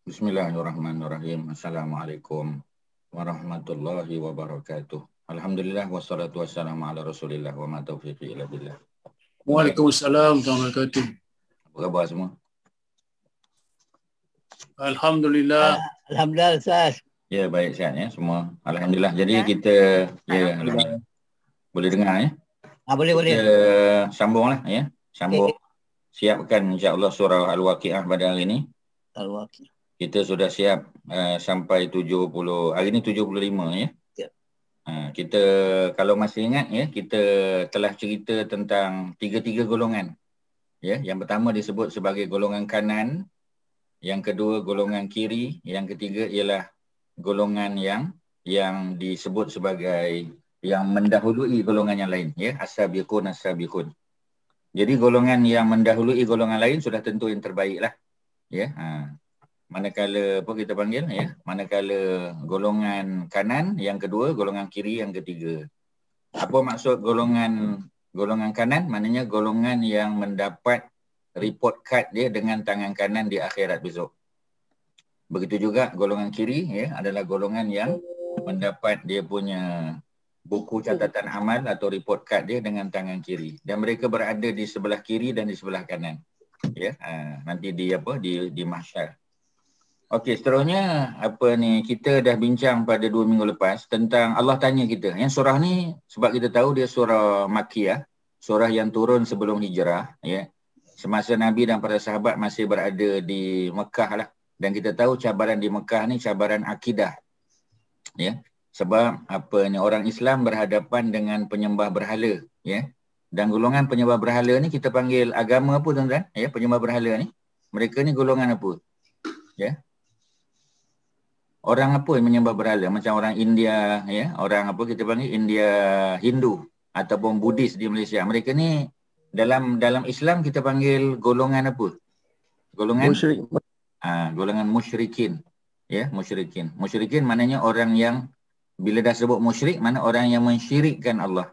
Bismillahirrahmanirrahim. Assalamualaikum warahmatullahi wabarakatuh. Alhamdulillah wassalatu wassalamu ala Rasulillah wa ma taufiqi illa billah. Waalaikumsalam warahmatullahi wabarakatuh. Apa khabar semua? Alhamdulillah. Alhamdulillah Ustaz. Ya, baik sihat ya semua. Alhamdulillah. Jadi kita Alhamdulillah. boleh dengar ya. Boleh. Kita sambunglah ya. Sambung. Siapkan insya-Allah surah Al-Waqiah pada hari ini. Al-Waqiah. Kita sudah siap sampai 70, hari ini 75 ya. Ya. Kita kalau masih ingat ya, kita telah cerita tentang tiga golongan. Ya, yang pertama disebut sebagai golongan kanan, yang kedua golongan kiri, yang ketiga ialah golongan yang disebut sebagai yang mendahului golongan yang lain ya, as-sabiqun. Jadi golongan yang mendahului golongan lain sudah tentu yang terbaiklah. Ya, manakala apa kita panggil ya, manakala golongan kanan yang kedua, golongan kiri yang ketiga. Apa maksud golongan kanan? Maknanya golongan yang mendapat report card dia dengan tangan kanan di akhirat besok. Begitu juga golongan kiri ya, adalah golongan yang mendapat dia punya buku catatan amal atau report card dia dengan tangan kiri, dan mereka berada di sebelah kiri dan di sebelah kanan ya, nanti di mahsyar. Okey, seterusnya kita dah bincang pada 2 minggu lepas tentang Allah tanya kita. Yang surah ni sebab kita tahu dia surah Makkiyah, surah yang turun sebelum hijrah ya. Semasa Nabi dan para sahabat masih berada di Mekah lah, dan kita tahu cabaran di Mekah ni cabaran akidah. Ya. Sebab orang Islam berhadapan dengan penyembah berhala ya. Dan golongan penyembah berhala ni kita panggil agama apa tuan-tuan? Ya, penyembah berhala ni. Mereka ni golongan apa? Ya. Orang apa yang menyembah berhala? Macam orang India ya, orang apa kita panggil India Hindu ataupun Buddhis di Malaysia. Mereka ni dalam Islam kita panggil golongan apa? Golongan musyrik. Golongan musyrikin. Ya, musyrikin. Musyrikin maknanya orang yang bila dah sebut musyrik, mana orang yang mensyirikkan Allah.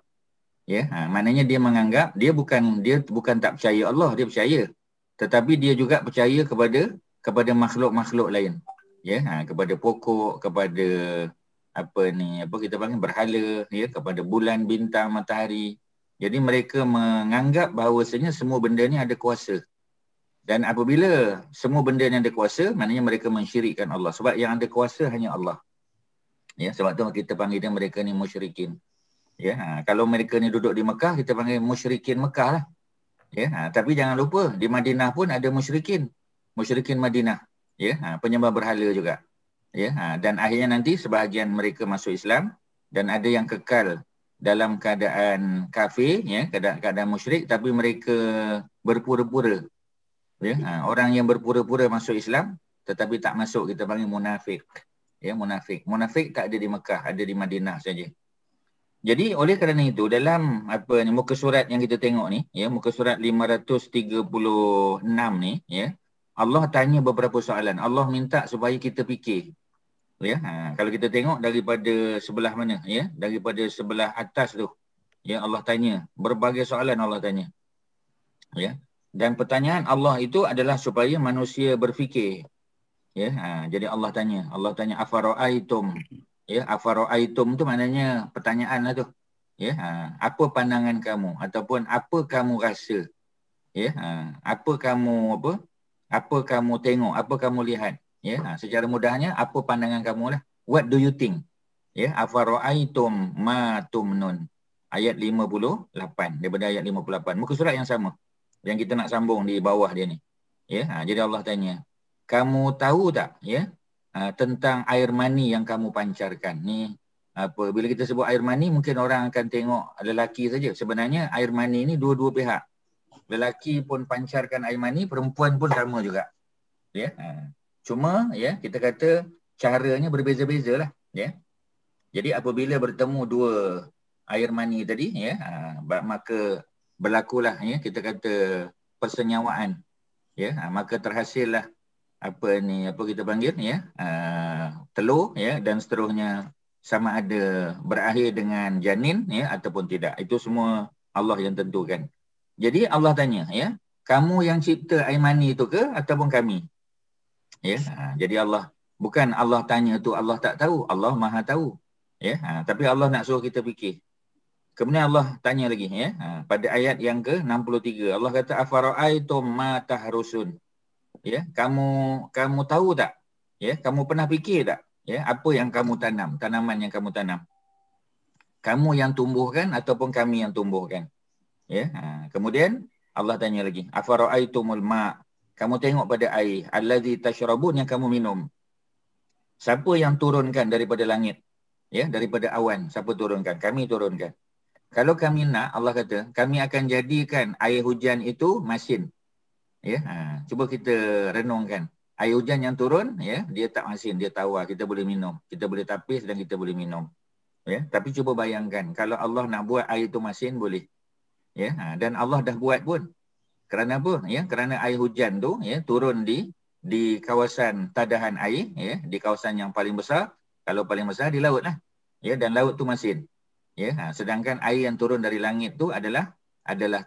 Ya, maknanya dia menganggap dia bukan tak percaya Allah, dia percaya. Tetapi dia juga percaya kepada makhluk-makhluk lain. Ya, kepada pokok, kepada kita panggil berhala, ya, kepada bulan, bintang, matahari. Jadi mereka menganggap bahawasanya semua benda ni ada kuasa. Dan apabila semua benda ni ada kuasa, maknanya mereka mensyirikkan Allah. Sebab yang ada kuasa hanya Allah. Ya, sebab tu kita panggil dia mereka ni musyrikin. Ya, kalau mereka ni duduk di Mekah, kita panggil musyrikin Mekah lah. Ya, tapi jangan lupa di Madinah pun ada musyrikin Madinah. Ya, penyembah berhala juga. Ya, dan akhirnya nanti sebahagian mereka masuk Islam dan ada yang kekal dalam keadaan kafir ya, keadaan musyrik, tapi mereka berpura-pura. Ya, orang yang berpura-pura masuk Islam tetapi tak masuk kita panggil munafik. Ya, munafik. Munafik tak ada di Mekah, ada di Madinah saja. Jadi oleh kerana itu dalam muka surat yang kita tengok ni ya, muka surat 536 ni ya, Allah tanya beberapa soalan. Allah minta supaya kita fikir. Ya, kalau kita tengok daripada sebelah mana ya, daripada sebelah atas tu. Ya, Allah tanya berbagai soalan Allah tanya. Ya. Dan pertanyaan Allah itu adalah supaya manusia berfikir. Ya, jadi Allah tanya afara'aitum. Ya, afara'aitum tu maknanya pertanyaan lah tu. Ya, apa pandangan kamu ataupun apa kamu rasa? Ya, apa kamu tengok, apa kamu lihat? Ya, secara mudahnya apa pandangan kamu lah? What do you think? Ya, afara'aitum ma tumnun. Ayat 58 daripada ayat 58. Muka surat yang sama yang kita nak sambung di bawah dia ni. Ya, jadi Allah tanya, kamu tahu tak ya tentang air mani yang kamu pancarkan? Ni bila kita sebut air mani mungkin orang akan tengok lelaki saja. Sebenarnya air mani ni dua-dua pihak. Lelaki pun pancarkan air mani, perempuan pun sama juga. Ya. Cuma ya kita kata caranya berbeza-beza lah. Ya. Jadi apabila bertemu dua air mani tadi ya, maka berlakulah ya kita kata persenyawaan. Ya, maka terhasillah apa kita panggil ya, telur ya, dan seterusnya sama ada berakhir dengan janin ya ataupun tidak. Itu semua Allah yang tentukan. Jadi Allah tanya ya, kamu yang cipta air mani itu ke ataupun kami? Ya, jadi Allah bukan Allah tanya tu Allah tak tahu, Allah Maha tahu. Ya, tapi Allah nak suruh kita fikir. Kemudian Allah tanya lagi ya, pada ayat yang ke-63 Allah kata afara'aitum ma tahrusun. Ya, kamu tahu tak? Ya, kamu pernah fikir tak? Ya, apa yang kamu tanam, tanaman yang kamu tanam? Kamu yang tumbuhkan ataupun kami yang tumbuhkan? Ya, kemudian Allah tanya lagi, afara'aitumul ma'. Kamu tengok pada air, allazi tashrabun yang kamu minum. Siapa yang turunkan daripada langit? Ya, daripada awan, siapa turunkan? Kami turunkan. Kalau kami nak, Allah kata, kami akan jadikan air hujan itu masin. Ya, cuba kita renungkan. Air hujan yang turun, ya, dia tak masin, dia tawar, kita boleh minum. Kita boleh tapis dan kita boleh minum. Ya, tapi cuba bayangkan, kalau Allah nak buat air itu masin, boleh. Ya, dan Allah dah buat pun. Kerana apa? Ya, kerana air hujan tu ya turun di kawasan tadahan air, ya, di kawasan yang paling besar. Kalau paling besar di laut lah. Ya, dan laut tu masin. Ya, sedangkan air yang turun dari langit tu adalah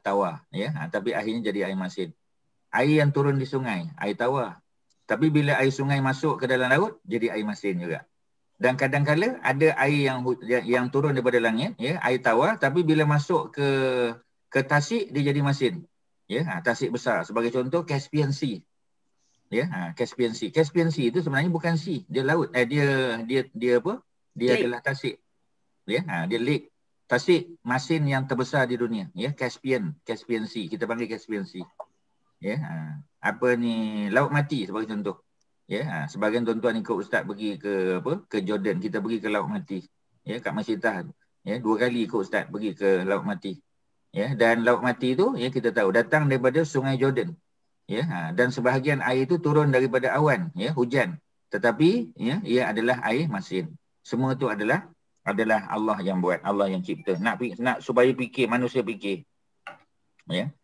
tawar, ya. Tapi akhirnya jadi air masin. Air yang turun di sungai, air tawar. Tapi bila air sungai masuk ke dalam laut, jadi air masin juga. Dan kadang-kala ada air yang turun daripada langit, ya, air tawar, tapi bila masuk ke tasik dia jadi masin. Ya, tasik besar. Sebagai contoh Caspian Sea. Ya, Caspian Sea. Caspian Sea itu sebenarnya bukan sea, dia laut. Dia apa? Dia adalah tasik. Ya, dia lake. Tasik masin yang terbesar di dunia, ya, Caspian Sea. Kita panggil Caspian Sea. Ya, apa ni, laut mati sebagai contoh. Ya, sebagian tuan-tuan ikut ustaz pergi ke Jordan, kita pergi ke laut mati. Ya, kat Masjidah. Ya, 2 kali ikut ustaz pergi ke laut mati. Ya, dan laut mati itu ya kita tahu datang daripada Sungai Jordan. Ya, dan sebahagian air itu turun daripada awan, ya, hujan. Tetapi ya, ia adalah air masin. Semua itu adalah Allah yang buat, Allah yang cipta. Nak supaya fikir, manusia fikir. Ya.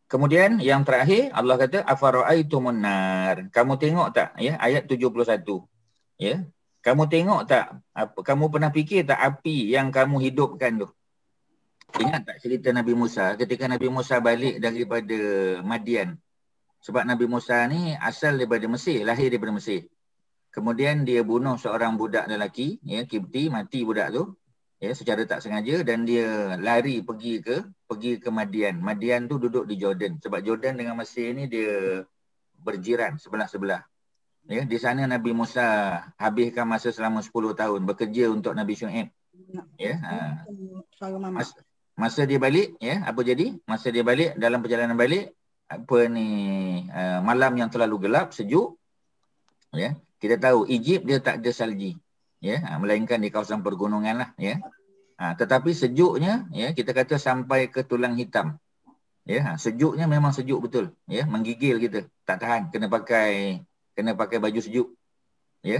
Kemudian yang terakhir Allah kata afara'aitumun nar. Kamu tengok tak, ya, ayat 71. Ya. Kamu tengok tak, kamu pernah fikir tak api yang kamu hidupkan tu? Ingat tak cerita Nabi Musa ketika Nabi Musa balik daripada Madian? Sebab Nabi Musa ni asal daripada Mesir, lahir daripada Mesir. Kemudian dia bunuh seorang budak lelaki, ya, Kipti, mati budak tu, ya, secara tak sengaja, dan dia lari pergi ke Madian. Madian tu duduk di Jordan. Sebab Jordan dengan Mesir ni dia berjiran sebelah-sebelah. Ya, di sana Nabi Musa habiskan masa selama 10 tahun bekerja untuk Nabi Syuaib. Ya, masa dia balik, ya, apa jadi? Masa dia balik, dalam perjalanan balik, malam yang terlalu gelap, sejuk. Ya, kita tahu Egypt dia tak ada salji, ya, melainkan di kawasan pergunungan lah, ya. Tetapi sejuknya, ya, kita kata sampai ke tulang hitam. Ya, sejuknya memang sejuk betul, ya, menggigil kita, tak tahan, kena pakai baju sejuk. Ya,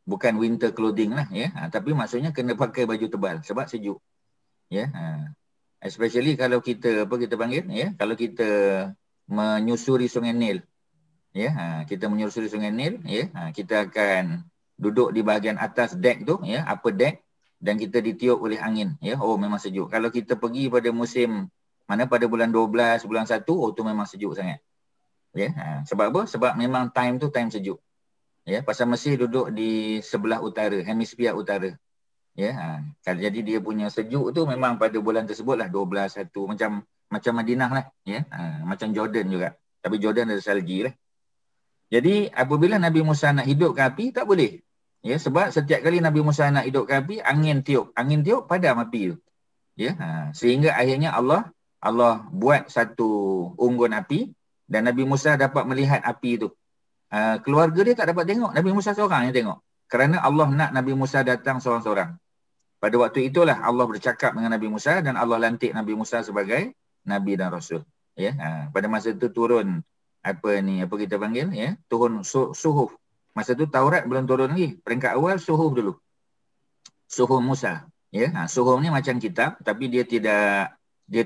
bukan winter clothing lah, ya. Tapi maksudnya kena pakai baju tebal sebab sejuk. Ya, especially kalau kita panggil, ya, kalau kita menyusuri Sungai Nil. Ya, kita menyusuri Sungai Nil, ya, kita akan duduk di bahagian atas deck tu, ya, upper deck, dan kita ditiup oleh angin, ya. Oh, memang sejuk. Kalau kita pergi pada musim mana, pada bulan 12, bulan 1, oh tu memang sejuk sangat. Ya, sebab apa? Sebab memang time tu time sejuk. Ya, pasal Mesir duduk di sebelah utara, hemisfere utara. Ya, jadi dia punya sejuk tu memang pada bulan tersebut lah, 12, 1, macam Madinah lah, ya. Macam Jordan juga. Tapi Jordan ada salji lah. Jadi apabila Nabi Musa nak hidupkan api, tak boleh. Ya, sebab setiap kali Nabi Musa nak hidupkan api, angin tiup padam api tu. Ya, sehingga akhirnya Allah buat satu unggun api dan Nabi Musa dapat melihat api tu. Keluarga dia tak dapat tengok, Nabi Musa seorang yang tengok. Kerana Allah nak Nabi Musa datang seorang-seorang. Pada waktu itulah Allah bercakap dengan Nabi Musa dan Allah lantik Nabi Musa sebagai Nabi dan Rasul. Ya, pada masa itu turun apa kita panggil, ya, turun suhuf. Masa tu Taurat belum turun lagi. Peringkat awal suhuf dulu. Suhuf Musa. Ya, suhuf ni macam kitab tapi dia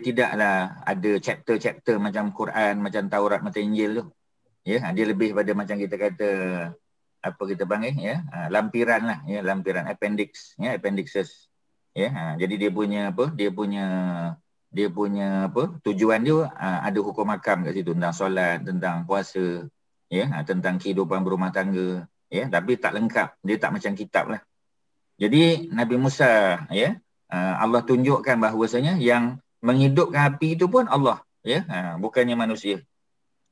tidaklah ada chapter-chapter macam Quran, macam Taurat, macam Injil tu. Ya, dia lebih pada macam kita kata apa kita panggil, ya, lampiran lah, ya, lampiran, appendix, ya, appendixes. Ya, jadi dia punya tujuan dia ada hukum hakam kat situ tentang solat, tentang puasa, Ya, tentang kehidupan berumah tangga, ya, tapi tak lengkap. Dia tak macam kitab lah. Jadi Nabi Musa, ya, Allah tunjukkan bahawasanya yang menghidupkan api itu pun Allah, ya, bukannya manusia.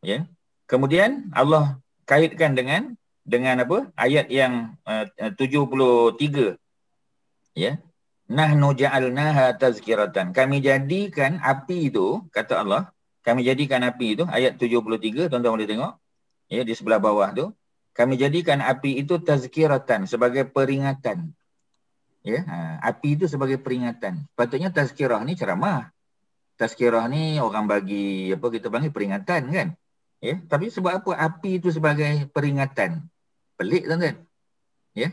Ya. Kemudian Allah kaitkan dengan apa? Ayat yang 73. Ya. Nahnu ja'alnaha tazkiratan. Kami jadikan api itu, kata Allah, kami jadikan api itu, ayat 73, tuan-tuan boleh tengok. Ya, di sebelah bawah tu. Kami jadikan api itu tazkiratan, sebagai peringatan. Ya, api itu sebagai peringatan. Patutnya tazkirah ni ceramah. Tazkirah ni orang bagi apa kita panggil peringatan kan. Ya, tapi sebab apa api itu sebagai peringatan? Pelik tuan-tuan. Ya,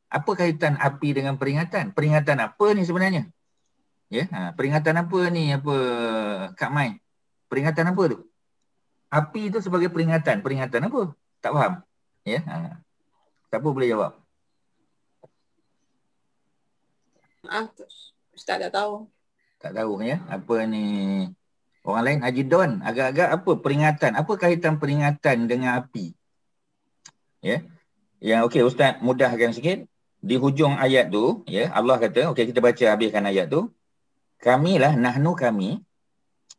apa kaitan api dengan peringatan? Peringatan apa ni sebenarnya? Ya, peringatan apa ni, apa Kak Mai? Peringatan apa tu? Api itu sebagai peringatan. Peringatan apa? Tak faham. Ya, siapa boleh jawab? Ustaz tak tahu. Tak tahu ya. Apa ni? Orang lain, Haji Don, agak-agak apa peringatan? Apa kaitan peringatan dengan api? Ya. Yang okey Ustaz mudahkan sikit. Di hujung ayat tu, ya, Allah kata, okey kita baca habiskan ayat tu. Kamilah, nahnu kami,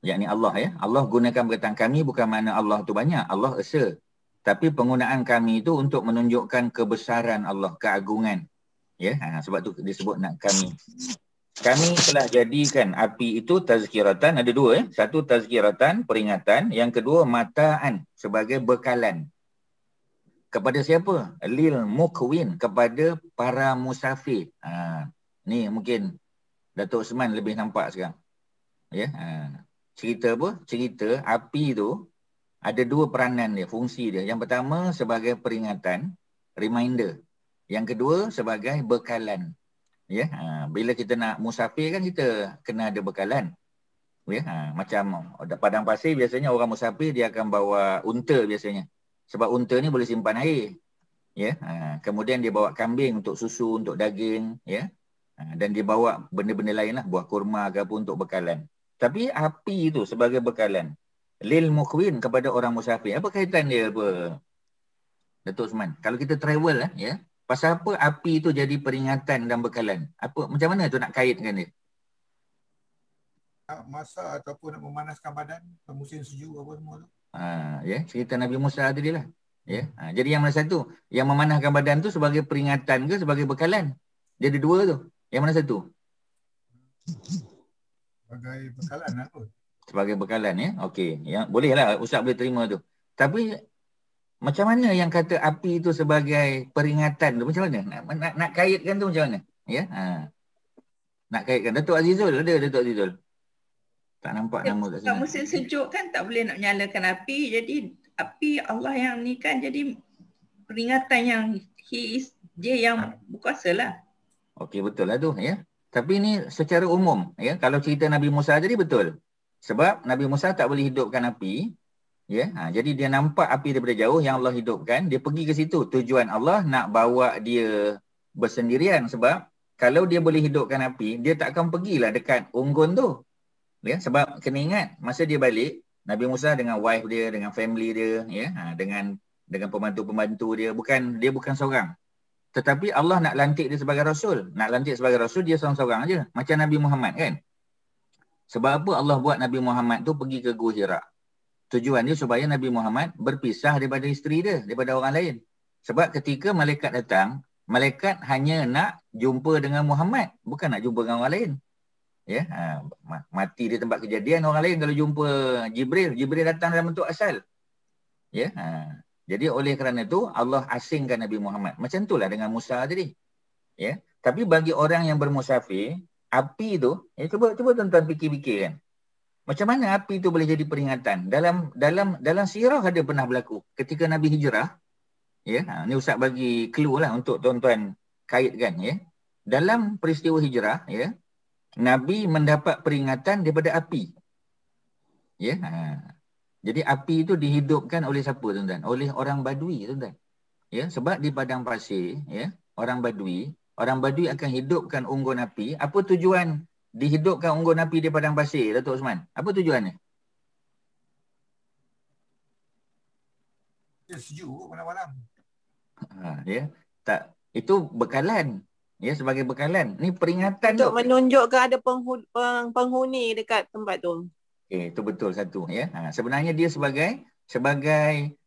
yakni Allah ya. Allah gunakan perkataan kami bukan makna Allah tu banyak, Allah esa. Tapi penggunaan kami itu untuk menunjukkan kebesaran Allah, keagungan. Ya, sebab tu disebut nak kami. Kami telah jadikan api itu tazkiratan, ada dua ya. Satu tazkiratan, peringatan. Yang kedua mataan, sebagai bekalan. Kepada siapa? Lil mukwin, kepada para musafir. Ni mungkin Datuk Osman lebih nampak sekarang. Ya, cerita apa? Cerita api itu ada dua peranan dia, fungsi dia. Yang pertama sebagai peringatan, reminder. Yang kedua sebagai bekalan. Ya, bila kita nak musafir kan kita kena ada bekalan. Ya, macam padang pasir biasanya orang musafir dia akan bawa unta biasanya. Sebab unta ni boleh simpan air. Ya, kemudian dia bawa kambing untuk susu, untuk daging, ya. Dan dia bawa benda-benda lain lah, buah kurma ke apa untuk bekalan. Tapi api itu sebagai bekalan. Lil mukwin, kepada orang musafir. Apa kaitan dia apa? Datuk Osman. Kalau kita travel lah, ya. Pasal apa api itu jadi peringatan dan bekalan? Apa, macam mana tu nak kaitkan dia? Masak ataupun nak memanaskan badan, musim sejuk apa semua tu. Ya, cerita Nabi Musa tadi lah. Ya. Jadi yang mana satu? Yang memanaskan badan tu sebagai peringatan ke sebagai bekalan? Jadi dua tu. Yang mana satu? Sebagai bekalan lah kot. Sebagai bekalan ya. Okey. Ya, bolehlah Ustaz boleh terima tu. Tapi macam mana yang kata api itu sebagai peringatan tu? Macam mana? Nak kaitkan tu macam mana? Ya. Nak kaitkan. Datuk Azizul ada, Datuk Azizul? Tak nampak nama kat sini. Kat musim sejuk kan tak boleh nak nyalakan api. Jadi api Allah yang ni kan jadi peringatan yang dia yang berkuasa lah. Okey, betul lah tu ya. Tapi ni secara umum ya. Kalau cerita Nabi Musa tadi betul. Sebab Nabi Musa tak boleh hidupkan api. Ya, jadi dia nampak api daripada jauh yang Allah hidupkan, dia pergi ke situ. Tujuan Allah nak bawa dia bersendirian sebab kalau dia boleh hidupkan api, dia tak akan pergilah dekat unggun tu. Ya, sebab kena ingat masa dia balik, Nabi Musa dengan wife dia, dengan family dia, ya, dengan pembantu-pembantu dia, dia bukan seorang. Tetapi Allah nak lantik dia sebagai rasul. Nak lantik sebagai rasul dia seorang-seorang aja, macam Nabi Muhammad kan. Sebab apa Allah buat Nabi Muhammad tu pergi ke Gua Hira? Tujuan dia supaya Nabi Muhammad berpisah daripada isteri dia, daripada orang lain. Sebab ketika malaikat datang, malaikat hanya nak jumpa dengan Muhammad, bukan nak jumpa dengan orang lain. Ya, mati di tempat kejadian orang lain kalau jumpa Jibril datang dalam bentuk asal. Ya, jadi oleh kerana itu Allah asingkan Nabi Muhammad. Macam itulah dengan Musa tadi. Ya, tapi bagi orang yang bermusafir, api itu, cuba tuan-tuan fikir-fikir kan. Macam mana api itu boleh jadi peringatan? Dalam sirah ada pernah berlaku. Ketika Nabi hijrah, ya, ni Ustaz bagi clue lah untuk tuan-tuan kaitkan ya. Dalam peristiwa hijrah, ya, Nabi mendapat peringatan daripada api. Ya, jadi api itu dihidupkan oleh siapa tuan-tuan? Oleh orang Badui tuan-tuan. Ya, sebab di padang pasir, ya, orang Badui akan hidupkan unggun api. Apa tujuan dihidupkan unggun api di padang pasir, Datuk Osman? Apa tujuannya? Dia sejuk malam-malam. Ya. Tak, itu bekalan. Ya, sebagai bekalan. Ni peringatan Untuk tu. menunjukkan ada penghuni dekat tempat tu. Okey, itu betul satu ya. Sebenarnya dia sebagai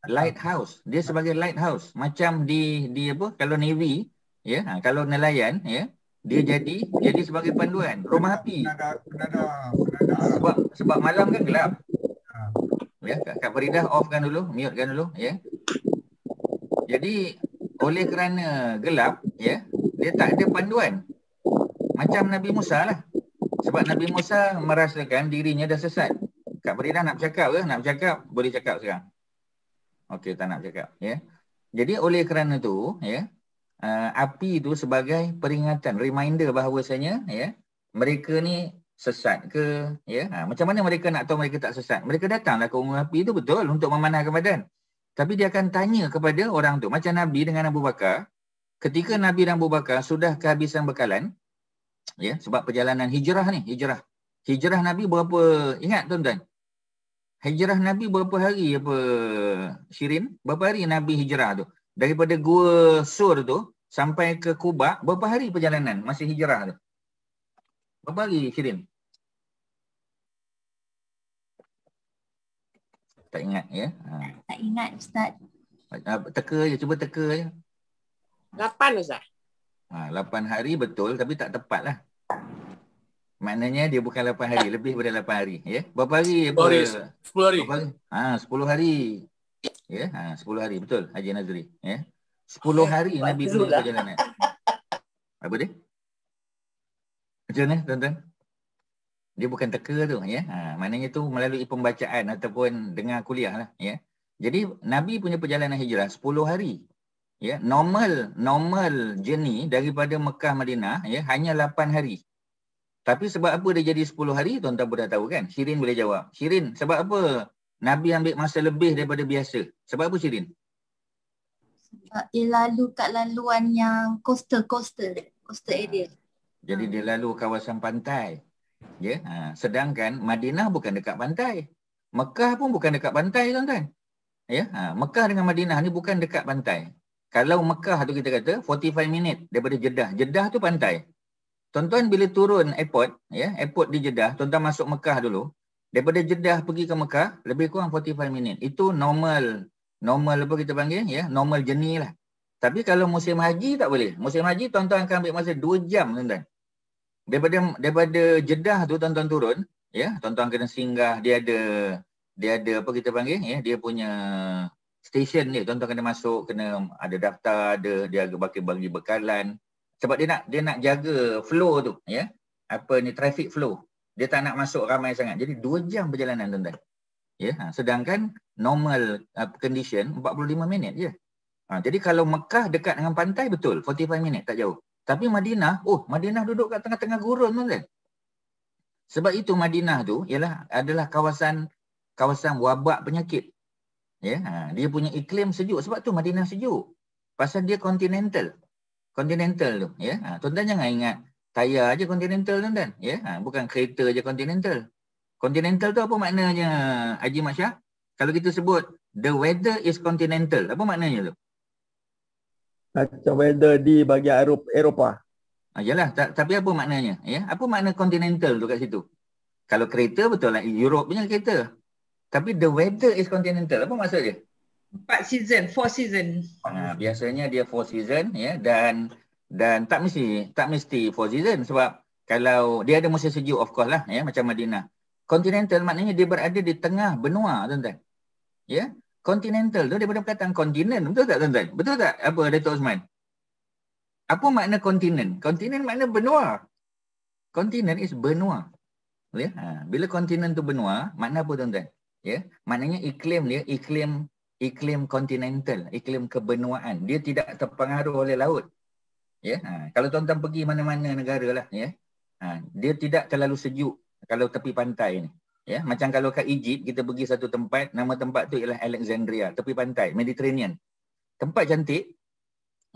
lighthouse. Dia sebagai lighthouse. Macam di apa? Kalau Navy, ya, kalau nelayan, ya, dia jadi sebagai panduan. Rumah api. Sebab malam kan gelap. Ya, Kak Faridah offkan dulu, mutekan dulu, ya. Jadi oleh kerana gelap, ya, dia tak ada panduan. Macam Nabi Musa lah. Sebab Nabi Musa merasakan dirinya dah sesat. Kak Faridah nak bercakap ke? Nak bercakap? Boleh cakap sekarang. Okey, tak nak bercakap, ya. Jadi oleh kerana tu, ya, api itu sebagai peringatan, reminder bahawasanya, ya, mereka ni sesat ke, ya. Macam mana mereka nak tahu mereka tak sesat? Mereka datanglah ke gunung api itu betul untuk memanahkan badan. Tapi dia akan tanya kepada orang tu. Macam Nabi dengan Abu Bakar. Ketika Nabi dan Abu Bakar sudah kehabisan bekalan, ya, sebab perjalanan hijrah ni, hijrah Nabi berapa, ingat tuan-tuan? Hijrah Nabi berapa hari apa Shirin? Berapa hari Nabi hijrah tu? Daripada Gua Sur tu sampai ke Quba, berapa hari perjalanan masih hijrah tu? Berapa hari Shirin? Tak ingat, ya? Tak ingat, Ustaz. Teka je, cuba teka je. 8 Ustaz. 8 hari betul, tapi tak tepat lah. Maknanya dia bukan 8 hari, lebih daripada 8 hari. Ya? Berapa hari? 10 hari. 10 hari. Ya, 10 hari, betul Haji Nazri. Ya? 10 hari Nabi punya perjalanan. Apa dia? Macam mana, tuan-tuan? Dia bukan teka tu, ya. Maknanya tu melalui pembacaan ataupun dengar kuliah lah, ya. Jadi Nabi punya perjalanan hijrah 10 hari. Ya, normal journey daripada Mekah Madinah, ya, hanya 8 hari. Tapi sebab apa dia jadi 10 hari, tuan-tuan pun dah tahu kan? Shirin boleh jawab. Shirin, sebab apa Nabi ambil masa lebih daripada biasa? Sebab apa Shirin? Sebab dia lalu kat laluan yang coastal area. Jadi dia lalu kawasan pantai. Ya, sedangkan Madinah bukan dekat pantai. Mekah pun bukan dekat pantai, tuan-tuan. Ya, Mekah dengan Madinah ni bukan dekat pantai. Kalau Mekah tu kita kata 45 minit daripada Jeddah. Jeddah tu pantai. Tuan-tuan bila turun airport, ya, airport di Jeddah, tuan-tuan masuk Mekah dulu. Daripada Jeddah pergi ke Mekah lebih kurang 45 minit. Itu normal apa kita panggil, ya, normal journey lah. Tapi kalau musim haji tak boleh. Musim haji tuan-tuan akan ambil masa 2 jam, tuan-tuan. Daripada Jeddah tu tuan-tuan turun, ya, tuan-tuan kena singgah, dia ada apa kita panggil, ya, dia punya stesen dia, tuan-tuan kena masuk, kena ada daftar, dia bagi bekalan. Sebab dia nak jaga flow tu, ya. Apa ni, traffic flow. Dia tak nak masuk ramai sangat. Jadi 2 jam perjalanan, tuan-tuan. Ya, sedangkan normal condition 45 minit je. Jadi kalau Mekah dekat dengan pantai betul, 45 minit tak jauh. Tapi Madinah, Madinah duduk kat tengah-tengah gurun, tuan-tuan. Sebab itu Madinah tu adalah kawasan wabak penyakit. Ya, dia punya iklim sejuk. Sebab tu Madinah sejuk. Pasal dia continental tu, ya. Tuan-tuan jangan ingat tayar aje continental, tuan-tuan, ya. Bukan kereta aje continental. Continental tu apa maknanya, Haji Mat Syah? Kalau kita sebut the weather is continental, apa maknanya tu? Macam weather di bahagian Eropah. Yalah, tapi apa maknanya? Ya, apa makna continental tu kat situ? Kalau kereta betul lah, Europe punya kereta. Tapi the weather is continental, apa maksud dia? 4 season, 4 season. Biasanya dia 4 season, ya, dan tak mesti 4 season, sebab kalau dia ada musim sejuk of course lah, ya, macam Madinah. Continental maknanya dia berada di tengah benua, tuan-tuan. Ya, continental tu daripada perkataan kontinen, betul tak, tuan-tuan? Betul tak apa Dato' Osman? Apa makna kontinen? Kontinen makna benua. Kontinen is benua. Ya, bila kontinen tu benua, makna apa, tuan-tuan? Ya, maknanya iklim dia iklim kontinental, iklim kebenuaan. Dia tidak terpengaruh oleh laut. Ya, kalau tuan-tuan pergi mana-mana negara lah, ya, dia tidak terlalu sejuk kalau tepi pantai ni. Ya, macam kalau kat Egypt kita pergi satu tempat, nama tempat tu ialah Alexandria, tepi pantai Mediterranean. Tempat cantik,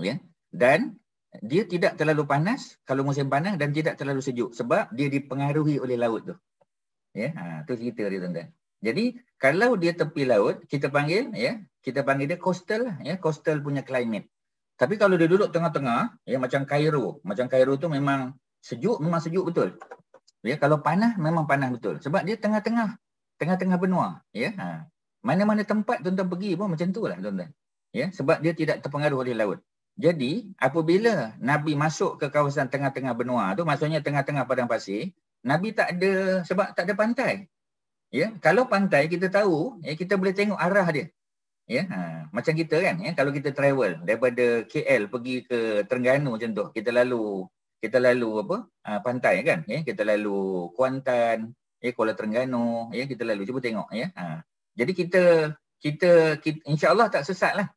ya, dan dia tidak terlalu panas kalau musim panas dan tidak terlalu sejuk sebab dia dipengaruhi oleh laut tu. Ya, tu cerita dia, tuan-tuan. Jadi kalau dia tepi laut, kita panggil dia coastal lah, ya, coastal punya climate. Tapi kalau dia duduk tengah-tengah, ya, macam Kairo tu memang sejuk betul. Ya, kalau panas memang panas betul. Sebab dia tengah-tengah benua, ya. Mana-mana tempat tuan-tuan pergi pun macam tu lah, tuan-tuan. Ya, sebab dia tidak terpengaruh oleh laut. Jadi, apabila Nabi masuk ke kawasan tengah-tengah benua tu, maksudnya tengah-tengah padang pasir, Nabi sebab tak ada pantai. Ya, kalau pantai kita tahu, ya, kita boleh tengok arah dia. Ya, macam kita kan, ya, kalau kita travel daripada KL pergi ke Terengganu macam tu, kita lalu pantai kan, ya, kita lalu Kuantan, ya, Kuala Terengganu, ya, kita lalu cuba tengok, ya. Jadi kita insya-Allah tak sesat lah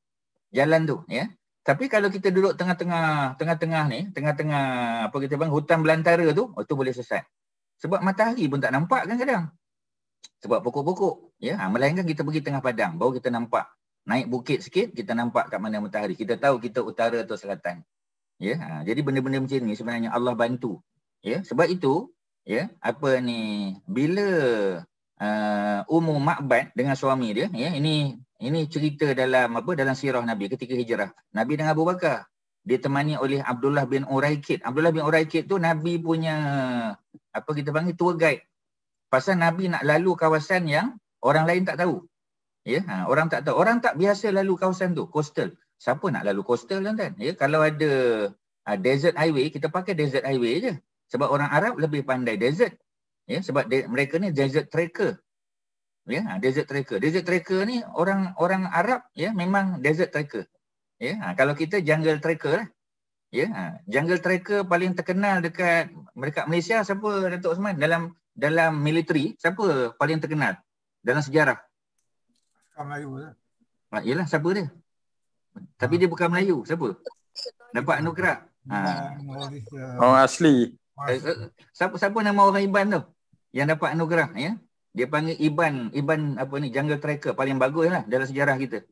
jalan tu, ya. Tapi kalau kita duduk tengah-tengah apa kita panggil hutan belantara tu, tu boleh sesat. Sebab matahari pun tak nampak kan kadang. Sebab pokok-pokok, ya, melainkan kita pergi tengah padang baru kita nampak. Naik bukit sikit kita nampak kat mana matahari. Kita tahu kita utara atau selatan. Ya, jadi benda-benda macam ni sebenarnya Allah bantu. Ya, sebab itu, ya, bila Ummu Ma'bad dengan suami dia, ya, ini cerita dalam sirah Nabi ketika hijrah. Nabi dengan Abu Bakar ditemani oleh Abdullah bin Uraikid. Abdullah bin Uraikid tu Nabi punya kita panggil tour guide. Pasal Nabi nak lalu kawasan yang orang lain tak tahu. Ya, orang tak tahu. Orang tak biasa lalu kawasan tu, coastal. Siapa nak lalu coastal, tuan-tuan? Ya, kalau ada desert highway, kita pakai desert highway je. Sebab orang Arab lebih pandai desert. Ya, sebab mereka ni desert tracker. Ya, desert tracker. Desert tracker ni orang Arab, ya, memang desert tracker. Ya, kalau kita jungle tracker lah. Ya, jungle tracker paling terkenal dekat Malaysia siapa, Datuk Osman? Dalam military, siapa paling terkenal dalam sejarah? Melayu lah. Yelah, siapa dia? Tapi dia bukan Melayu. Siapa? Dapat anugerah. Orang asli. Siapa nama orang Iban tu? Yang dapat anugerah, ya? Dia panggil Iban jungle tracker paling bagus lah dalam sejarah kita.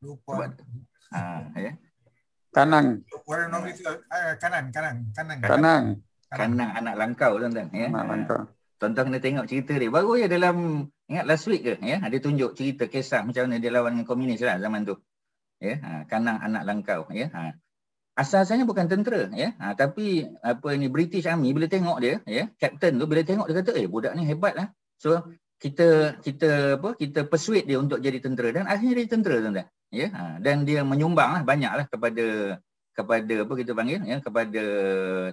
Lupa. Ya. Kanang anak langkau, tuan-tuan, ya. Anak langkau. Tuan-tuan kena tengok cerita dia. Baru je dalam, ingat last week ke, ya, dia tunjuk cerita kisah macam mana dia lawan dengan komunis lah zaman tu. Ya, Kanang anak langkau, ya. Asal-asalnya bukan tentera, ya. Tapi British Army bila tengok dia, ya, captain tu bila tengok dia kata, budak ni hebat lah. So kita persuade dia untuk jadi tentera dan akhirnya dia tentera, tuan-tuan. Ya, dan dia menyumbang lah banyak lah kepada kepada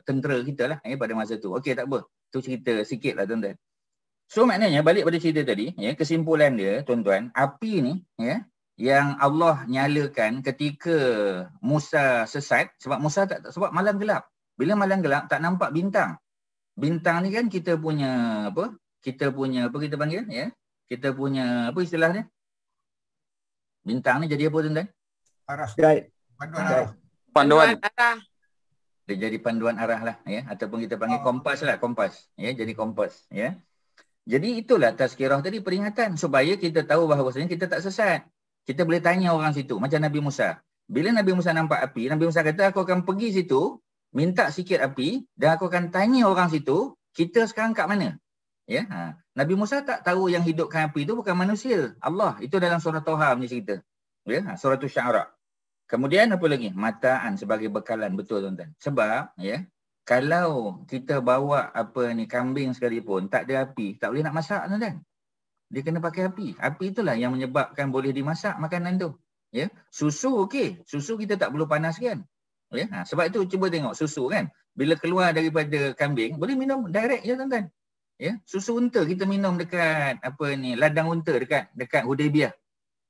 tentera kita lah, ya, pada masa tu. Okey, tak apa. Tu cerita sikit lah, tuan-tuan. So maknanya balik pada cerita tadi, ya, kesimpulan dia, tuan-tuan, api ni, ya, yang Allah nyalakan ketika Musa sesat, sebab sebab malam gelap. Bila malam gelap tak nampak bintang. Bintang ni kan kita punya kita panggil, ya? Kita punya istilah dia? Bintang ni jadi apa, tuan-tuan? Arah. Guide. Panduan. Dia jadi panduan arah lah, ya, ataupun kita panggil kompas lah, kompas, ya, jadi kompas, ya. Jadi itulah tazkirah tadi, peringatan supaya kita tahu bahawasanya kita tak sesat. Kita boleh tanya orang situ macam Nabi Musa. Bila Nabi Musa nampak api, Nabi Musa kata aku akan pergi situ, minta sikit api dan aku akan tanya orang situ, kita sekarang kat mana? Ya, Nabi Musa tak tahu yang hidupkan api itu bukan manusia, Allah. Itu dalam surah Toha punya cerita. Ya, surah Syu'ara. Kemudian apa lagi? Mataan sebagai bekalan, betul, tuan-tuan. Sebab, ya, kalau kita bawa kambing sekalipun tak ada api, tak boleh nak masak, tuan-tuan. Dia kena pakai api. Api itulah yang menyebabkan boleh dimasak makanan tu. Ya, susu okey, susu kita tak perlu panaskan. Ya, sebab itu cuba tengok susu kan. Bila keluar daripada kambing, boleh minum direct je, tuan-tuan. Ya, susu unta kita minum dekat ladang unta dekat Hudaybiyah.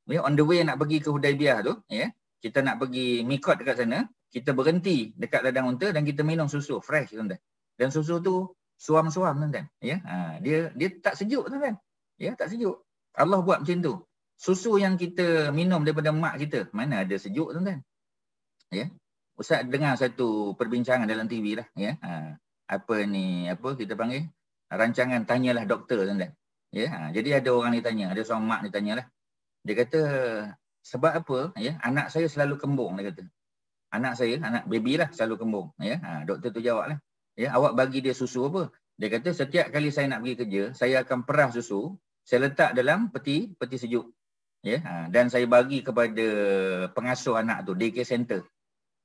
Ya, on the way nak pergi ke Hudaybiyah tu, ya. Kita nak pergi mikot dekat sana, kita berhenti dekat ladang unta dan kita minum susu fresh, tuan-tuan. Dan susu tu suam-suam, tuan-tuan. Ya, dia tak sejuk, tuan-tuan. Ya, tak sejuk. Allah buat macam tu. Susu yang kita minum daripada mak kita, mana ada sejuk, tuan-tuan. Ya. Ustaz dengar satu perbincangan dalam TV lah, ya. Kita panggil rancangan Tanyalah Doktor, tuan-tuan. Ya, jadi ada orang ni tanya, ada seorang mak ni tanyalah. Dia kata, sebab apa, ya, anak saya selalu kembung, dia kata. Anak baby lah selalu kembung, ya. Doktor tu jawab lah. Ya, awak bagi dia susu apa? Dia kata setiap kali saya nak pergi kerja, saya akan perah susu, saya letak dalam peti sejuk. Ya, dan saya bagi kepada pengasuh anak tu, daycare center.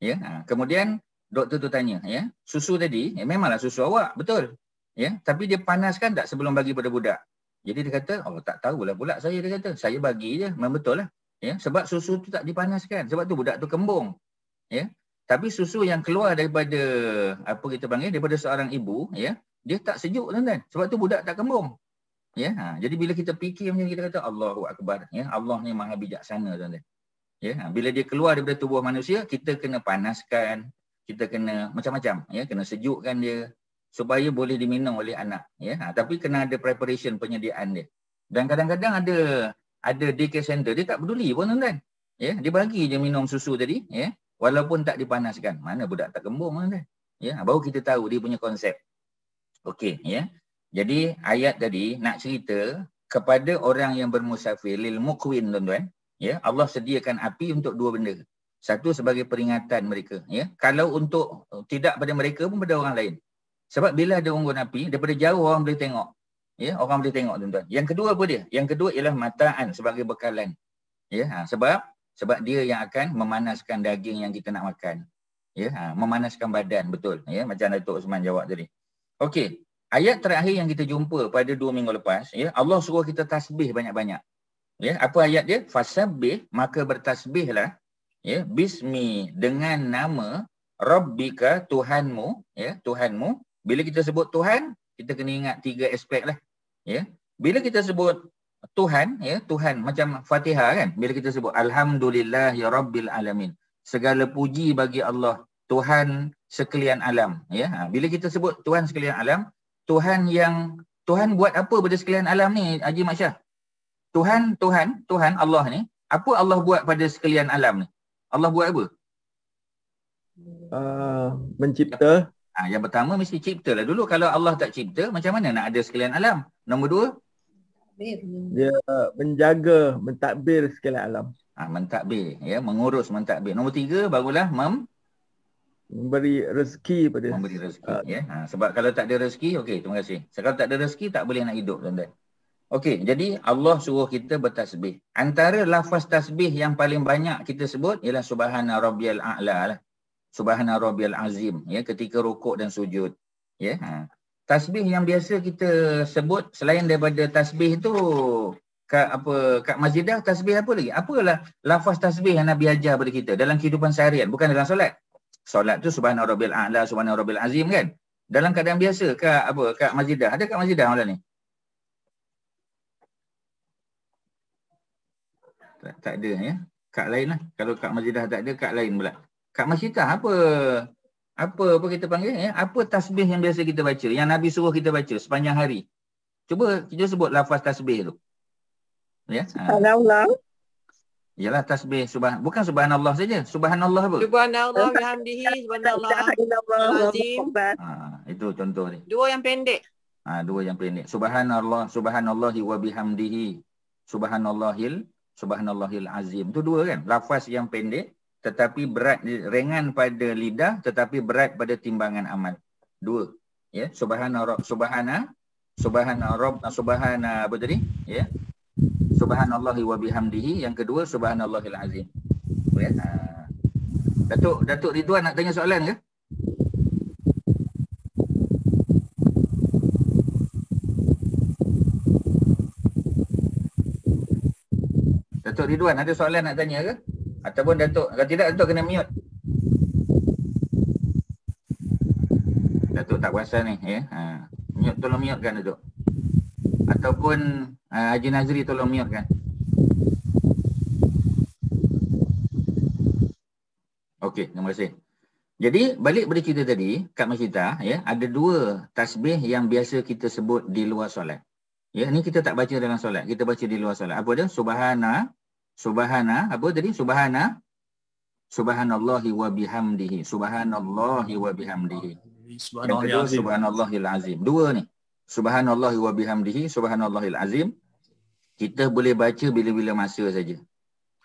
Ya, kemudian doktor tu tanya, ya, susu tadi, memanglah susu awak, betul. Ya, tapi dia panaskan tak sebelum bagi pada budak? Jadi dia kata, oh tak tahulah pula saya, dia kata, saya bagi je, memang betul lah. Ya, sebab susu tu tak dipanaskan, sebab tu budak tu kembung. Ya, tapi susu yang keluar daripada apa kita panggil, daripada seorang ibu, ya, dia tak sejuk, tuan-tuan. Sebab tu budak tak kembung. Ya, jadi bila kita fikir macam kita kata Allahu Akbar, ya, Allah ni maha bijaksana, tuan-tuan. Ya, bila dia keluar daripada tubuh manusia, kita kena panaskan, kita kena macam-macam, ya, kena sejukkan dia supaya boleh diminum oleh anak, ya. Tapi kena ada preparation, penyediaan dia. Dan kadang-kadang ada daycare center, dia tak peduli pun, tuan-tuan. Ya, dia bagi je minum susu tadi, ya, walaupun tak dipanaskan. Mana budak tak kembung, tuan-tuan. Ya, baru kita tahu dia punya konsep. Okey, ya. Jadi ayat tadi nak cerita kepada orang yang bermusafir, lil muqwin, tuan-tuan. Ya, Allah sediakan api untuk dua benda. Satu sebagai peringatan mereka, ya. Kalau untuk tidak pada mereka pun pada orang lain. Sebab bila ada unggun api, daripada jauh orang boleh tengok. Ya, orang boleh tengok, tuan-tuan. Yang kedua apa dia? Yang kedua ialah mataan sebagai bekalan. Ya, sebab dia yang akan memanaskan daging yang kita nak makan. Ya, memanaskan badan, betul. Ya, macam Datuk Osman jawab tadi. Okey. Ayat terakhir yang kita jumpa pada 2 minggu lepas, ya, Allah suruh kita tasbih banyak-banyak. Ya, apa ayat dia? Fasabbih, maka bertasbihlah, ya, bismi, dengan nama Rabbika, Tuhanmu, ya, Tuhanmu. Bila kita sebut Tuhan, kita kena ingat 3 aspek lah. Ya. Bila kita sebut Tuhan, ya, Tuhan macam Fatihah kan, bila kita sebut Alhamdulillahi Rabbil Alamin, segala puji bagi Allah, Tuhan sekalian alam. Ya. Bila kita sebut Tuhan sekalian alam, Tuhan buat apa pada sekalian alam ni, Haji Mak Syah? Tuhan Allah ni, apa Allah buat pada sekalian alam ni? Allah buat apa? Mencipta. Yang pertama mesti cipta lah dulu. Kalau Allah tak cipta, macam mana nak ada sekalian alam? Nombor 2, dia menjaga, mentadbir sekalian alam. Mentadbir, ya, mengurus, mentadbir. Nombor 3, barulah memberi rezeki pada ya. Sebab kalau tak ada rezeki, okey, terima kasih. Kalau tak ada rezeki, tak boleh nak hidup, tuan-tuan. Okey, jadi Allah suruh kita bertasbih. Antara lafaz tasbih yang paling banyak kita sebut ialah Subhana Rabbiyal A'la lah. Subhana Rabbiyal Azim, ya, ketika rukuk dan sujud. Ya. Tasbih yang biasa kita sebut selain daripada tasbih tu kat masjidah, tasbih apa lagi? Apalah lafaz tasbih yang Nabi ajar pada kita dalam kehidupan seharian, bukan dalam solat. Solat tu Subhana Rabbiyal A'la, Subhana Rabbiyal Azim kan. Dalam keadaan biasa kat masjidah. Ada kat masjidah malam ni? Tak ada, ya. Kat lain lah. Kalau kat masjidah tak ada, kat lain pula. Kat masjidah apa kita panggil, ya? Apa tasbih yang biasa kita baca, yang Nabi suruh kita baca sepanjang hari? Cuba kita sebut lafaz tasbih tu. Ya. Subhanallah. Yalah tasbih bukan subhanallah saja. Subhanallah apa? Subhanallah bihamdihi, subhanallah azim. Itu contoh ni. Dua yang pendek. Dua yang pendek. Subhanallahi wa bihamdihi. Subhanallahil azim. Itu dua kan? Lafaz yang pendek tetapi berat, ringan pada lidah tetapi berat pada timbangan amal. Dua. Ya, subhana apa tadi? Ya. Subhanallahi wa bihamdihi. Yang kedua subhanallahil azim. Ya. Datuk Ridwan nak tanya soalan ke? Datuk Ridwan ada soalan nak tanya ke? Ataupun Datuk, kalau tidak Datuk kena mute. Datuk tak puasa ni, ya. Mute, tolong mute kan Datuk. Ataupun Haji Nazri tolong mute kan. Okey, terima kasih. Jadi balik pada cerita tadi, kat masjidah, ya, ada dua tasbih yang biasa kita sebut di luar solat. Ya, ni kita tak baca dalam solat, kita baca di luar solat. Apa dia? Subhana, apa tadi? Subhanallahi wa bihamdihi. Subhanallahi wa bihamdihi. Yang kedua subhanallahil azim. Dua ni. Subhanallahi wa bihamdihi, subhanallahil azim. Kita boleh baca bila-bila masa saja.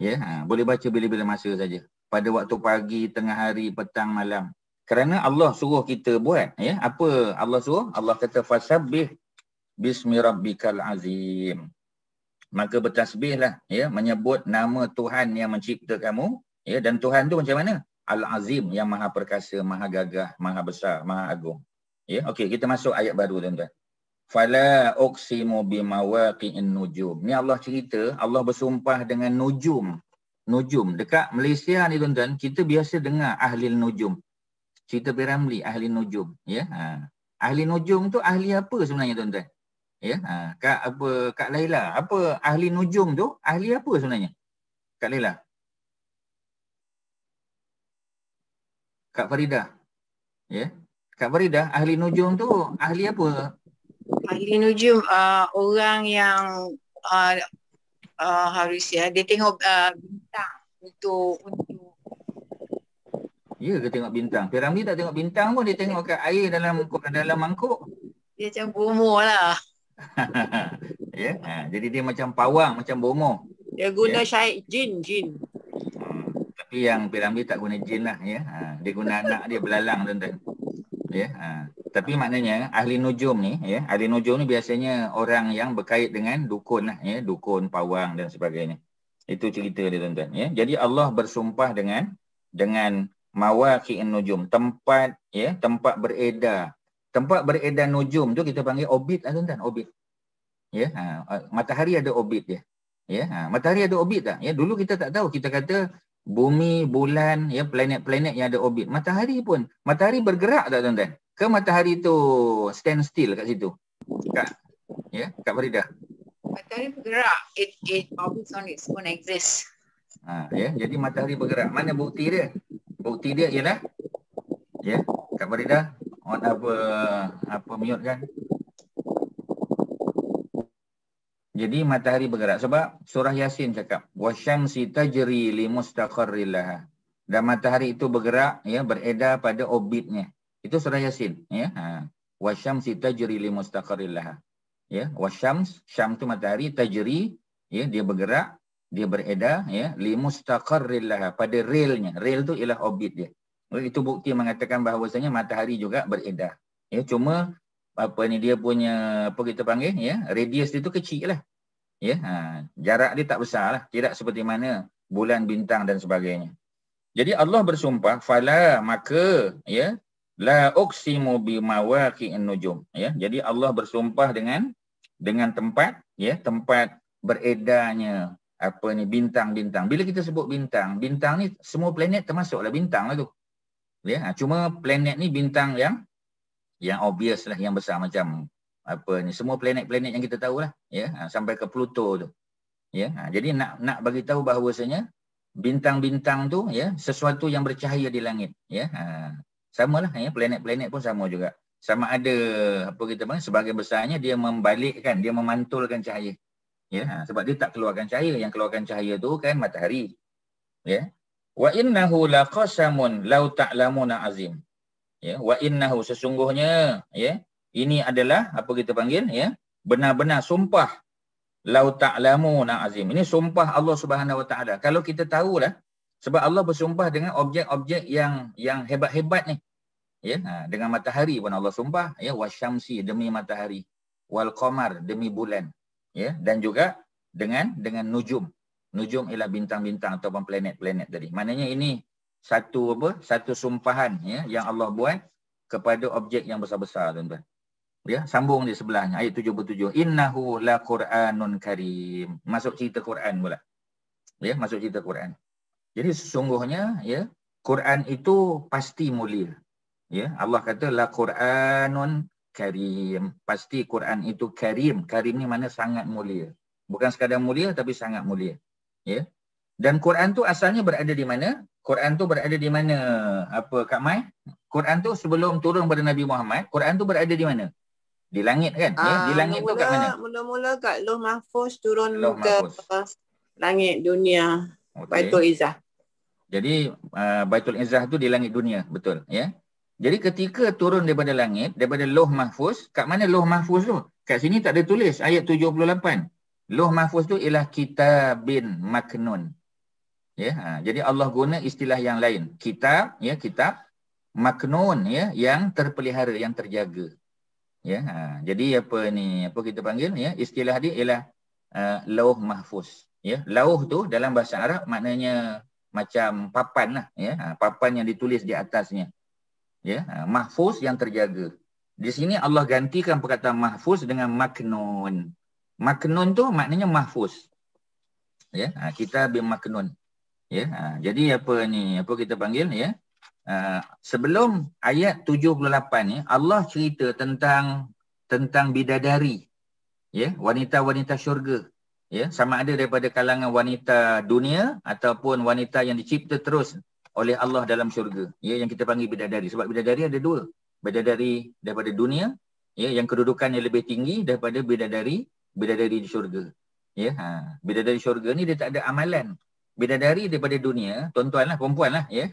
Ya, boleh baca bila-bila masa saja. Pada waktu pagi, tengah hari, petang, malam. Kerana Allah suruh kita buat, ya. Apa Allah suruh? Allah kata fasabbih bismi rabbikal azim. Maka bertasbihlah, ya, menyebut nama Tuhan yang mencipta kamu, ya, dan Tuhan tu macam mana? Al-Azim, yang maha perkasa, maha gagah, maha besar, maha agung. Ya, okey, kita masuk ayat baru tuan-tuan. Fala uqsimu bimawaqi'in nujum. Ni Allah cerita, Allah bersumpah dengan nujum. Nujum dekat Malaysia ni tuan-tuan, kita biasa dengar ahli nujum. Cerita Piramli, ahli nujum, ya. Ahli nujum tu ahli apa sebenarnya tuan-tuan? Ya, Kak Laila, apa ahli nujum tu? Ahli apa sebenarnya? Kak Laila. Kak Farida. Ya. Kak Farida, ahli nujum tu ahli apa? Ahli nujum orang yang harus dia tengok bintang untuk Ya, dia tengok bintang. Piramli tak tengok bintang pun, dia tengok kat air dalam mangkuk. Dia macam bomoh lah. Ya, jadi dia macam pawang, macam bomoh. Dia guna syait jin. Tapi yang Piramli tak guna jin lah, ya. Dia guna anak dia belalang tuan-tuan. Ya, tapi maknanya ahli nujum ni, ya, ahli nujum ni biasanya orang yang berkait dengan dukun lah, ya, dukun, pawang dan sebagainya. Itu cerita dia tuan-tuan, ya. Jadi Allah bersumpah dengan mawaqi'in nujum, tempat, ya, tempat beredar. Tempat beredar nujum tu kita panggil orbit lah tuan-tuan, orbit. Ya, matahari ada orbit dia. Ya, matahari ada orbit tak? Ya, dulu kita tak tahu, kita kata bumi, bulan, ya, planet-planet yang ada orbit. Matahari bergerak tak tuan-tuan? Ke matahari tu stand still kat situ? Kak Farida. Matahari bergerak. It orbits on its own axis. Ya, jadi matahari bergerak. Mana bukti dia? Bukti dia ialah, ya, Kak Farida, on apa mute kan? Jadi matahari bergerak sebab surah Yasin cakap wasyamsi tajri li mustaqarril laha. Dan matahari itu bergerak, ya, beredar pada orbitnya. Itu surah Yasin, ya. Wasyamsi tajri li mustaqarril laha. Ya, wasyams, syam tu matahari, tajri, ya, dia bergerak, dia beredar, ya, li mustaqarril laha, pada railnya. Rail tu ialah orbit dia. Itu bukti mengatakan bahawasanya matahari juga beredar. Ya, cuma dia punya kita panggil, ya, radius dia tu kecil lah. Ya, jarak dia tak besar lah, tidak seperti mana bulan, bintang dan sebagainya. Jadi Allah bersumpah, fala, maka, ya, la uqsimu bimawaqi'in nujum, ya. Jadi Allah bersumpah dengan tempat, ya, tempat beredarnya bintang-bintang. Bila kita sebut bintang ni semua planet termasuklah bintang lah tu. Ya, cuma planet ni bintang yang obvious lah, yang besar macam semua planet-planet yang kita tahu lah, ya, sampai ke Pluto tu. Ya, jadi nak bagi tahu bahawasanya bintang-bintang tu, ya, sesuatu yang bercahaya di langit, ya. Samalah, ya, planet-planet pun sama juga. Sama ada sebagai besarnya dia membalikkan, dia memantulkan cahaya. Ya, sebab dia tak keluarkan cahaya, yang keluarkan cahaya tu kan matahari. Ya. Wa innahu laqasamun law ta'lamuna azim. Ya, wa innahu, sesungguhnya, ya, ini adalah ya, benar-benar sumpah law ta'lamuna azim. Ini sumpah Allah Subhanahu Wa Taala. Kalau kita tahulah, sebab Allah bersumpah dengan objek-objek yang hebat-hebat ni. Ya, dengan matahari pun Allah sumpah, ya, wasyamsi, demi matahari, wal qamar, demi bulan, ya, dan juga dengan nujum. Nujum ialah bintang-bintang ataupun planet-planet tadi. Maknanya ini satu sumpahan, ya, yang Allah buat kepada objek yang besar-besar, tuan-tuan. Ya, sambung di sebelahnya ayat 77. Innahu la Qur'anun karim. Masuk cerita Quran pula. Ya, masuk cerita Quran. Jadi sesungguhnya, ya, Quran itu pasti mulia. Ya, Allah kata la Qur'anun karim. Pasti Quran itu karim. Karim ni mana sangat mulia. Bukan sekadar mulia tapi sangat mulia. Ya. Dan Quran tu asalnya berada di mana? Quran tu berada di mana? Kak Mai? Quran tu sebelum turun pada Nabi Muhammad, Quran tu berada di mana? Di langit kan? Ya, di langit tu kat mana? Mula-mula kat Lauh Mahfuz, turun ke langit dunia. Okay. Baitul Izzah. Jadi Baitul Izzah tu di langit dunia, betul, ya. Jadi ketika turun daripada langit, daripada Lauh Mahfuz, kat mana Lauh Mahfuz tu? Kat sini tak ada tulis ayat 78. Lauh Mahfuz tu ialah kitabin maknun. Ya, jadi Allah guna istilah yang lain. Kitab, ya, kitab maknun, ya, yang terpelihara, yang terjaga. Ya, jadi apa ni, apa kita panggil, ya, istilah dia ialah lauh mahfuz. Ya, lauh tu dalam bahasa Arab maknanya macam papan lah, ya, papan yang ditulis di atasnya. Ya, mahfuz yang terjaga. Di sini Allah gantikan perkataan mahfuz dengan maknun. Maknun tu maknanya mahfuz. Ya, kitab maknun. Ya, jadi apa ni, apa kita panggil, ya? Sebelum ayat 78 ni, Allah cerita tentang bidadari, ya, wanita-wanita syurga, ya, sama ada daripada kalangan wanita dunia ataupun wanita yang dicipta terus oleh Allah dalam syurga, ya, yang kita panggil bidadari. Sebab bidadari ada dua, bidadari daripada dunia, ya, yang kedudukannya lebih tinggi daripada bidadari di syurga. Ya, bidadari syurga ni dia tak ada amalan. Bidadari daripada dunia, tuan-tuan lah, perempuan lah, ya,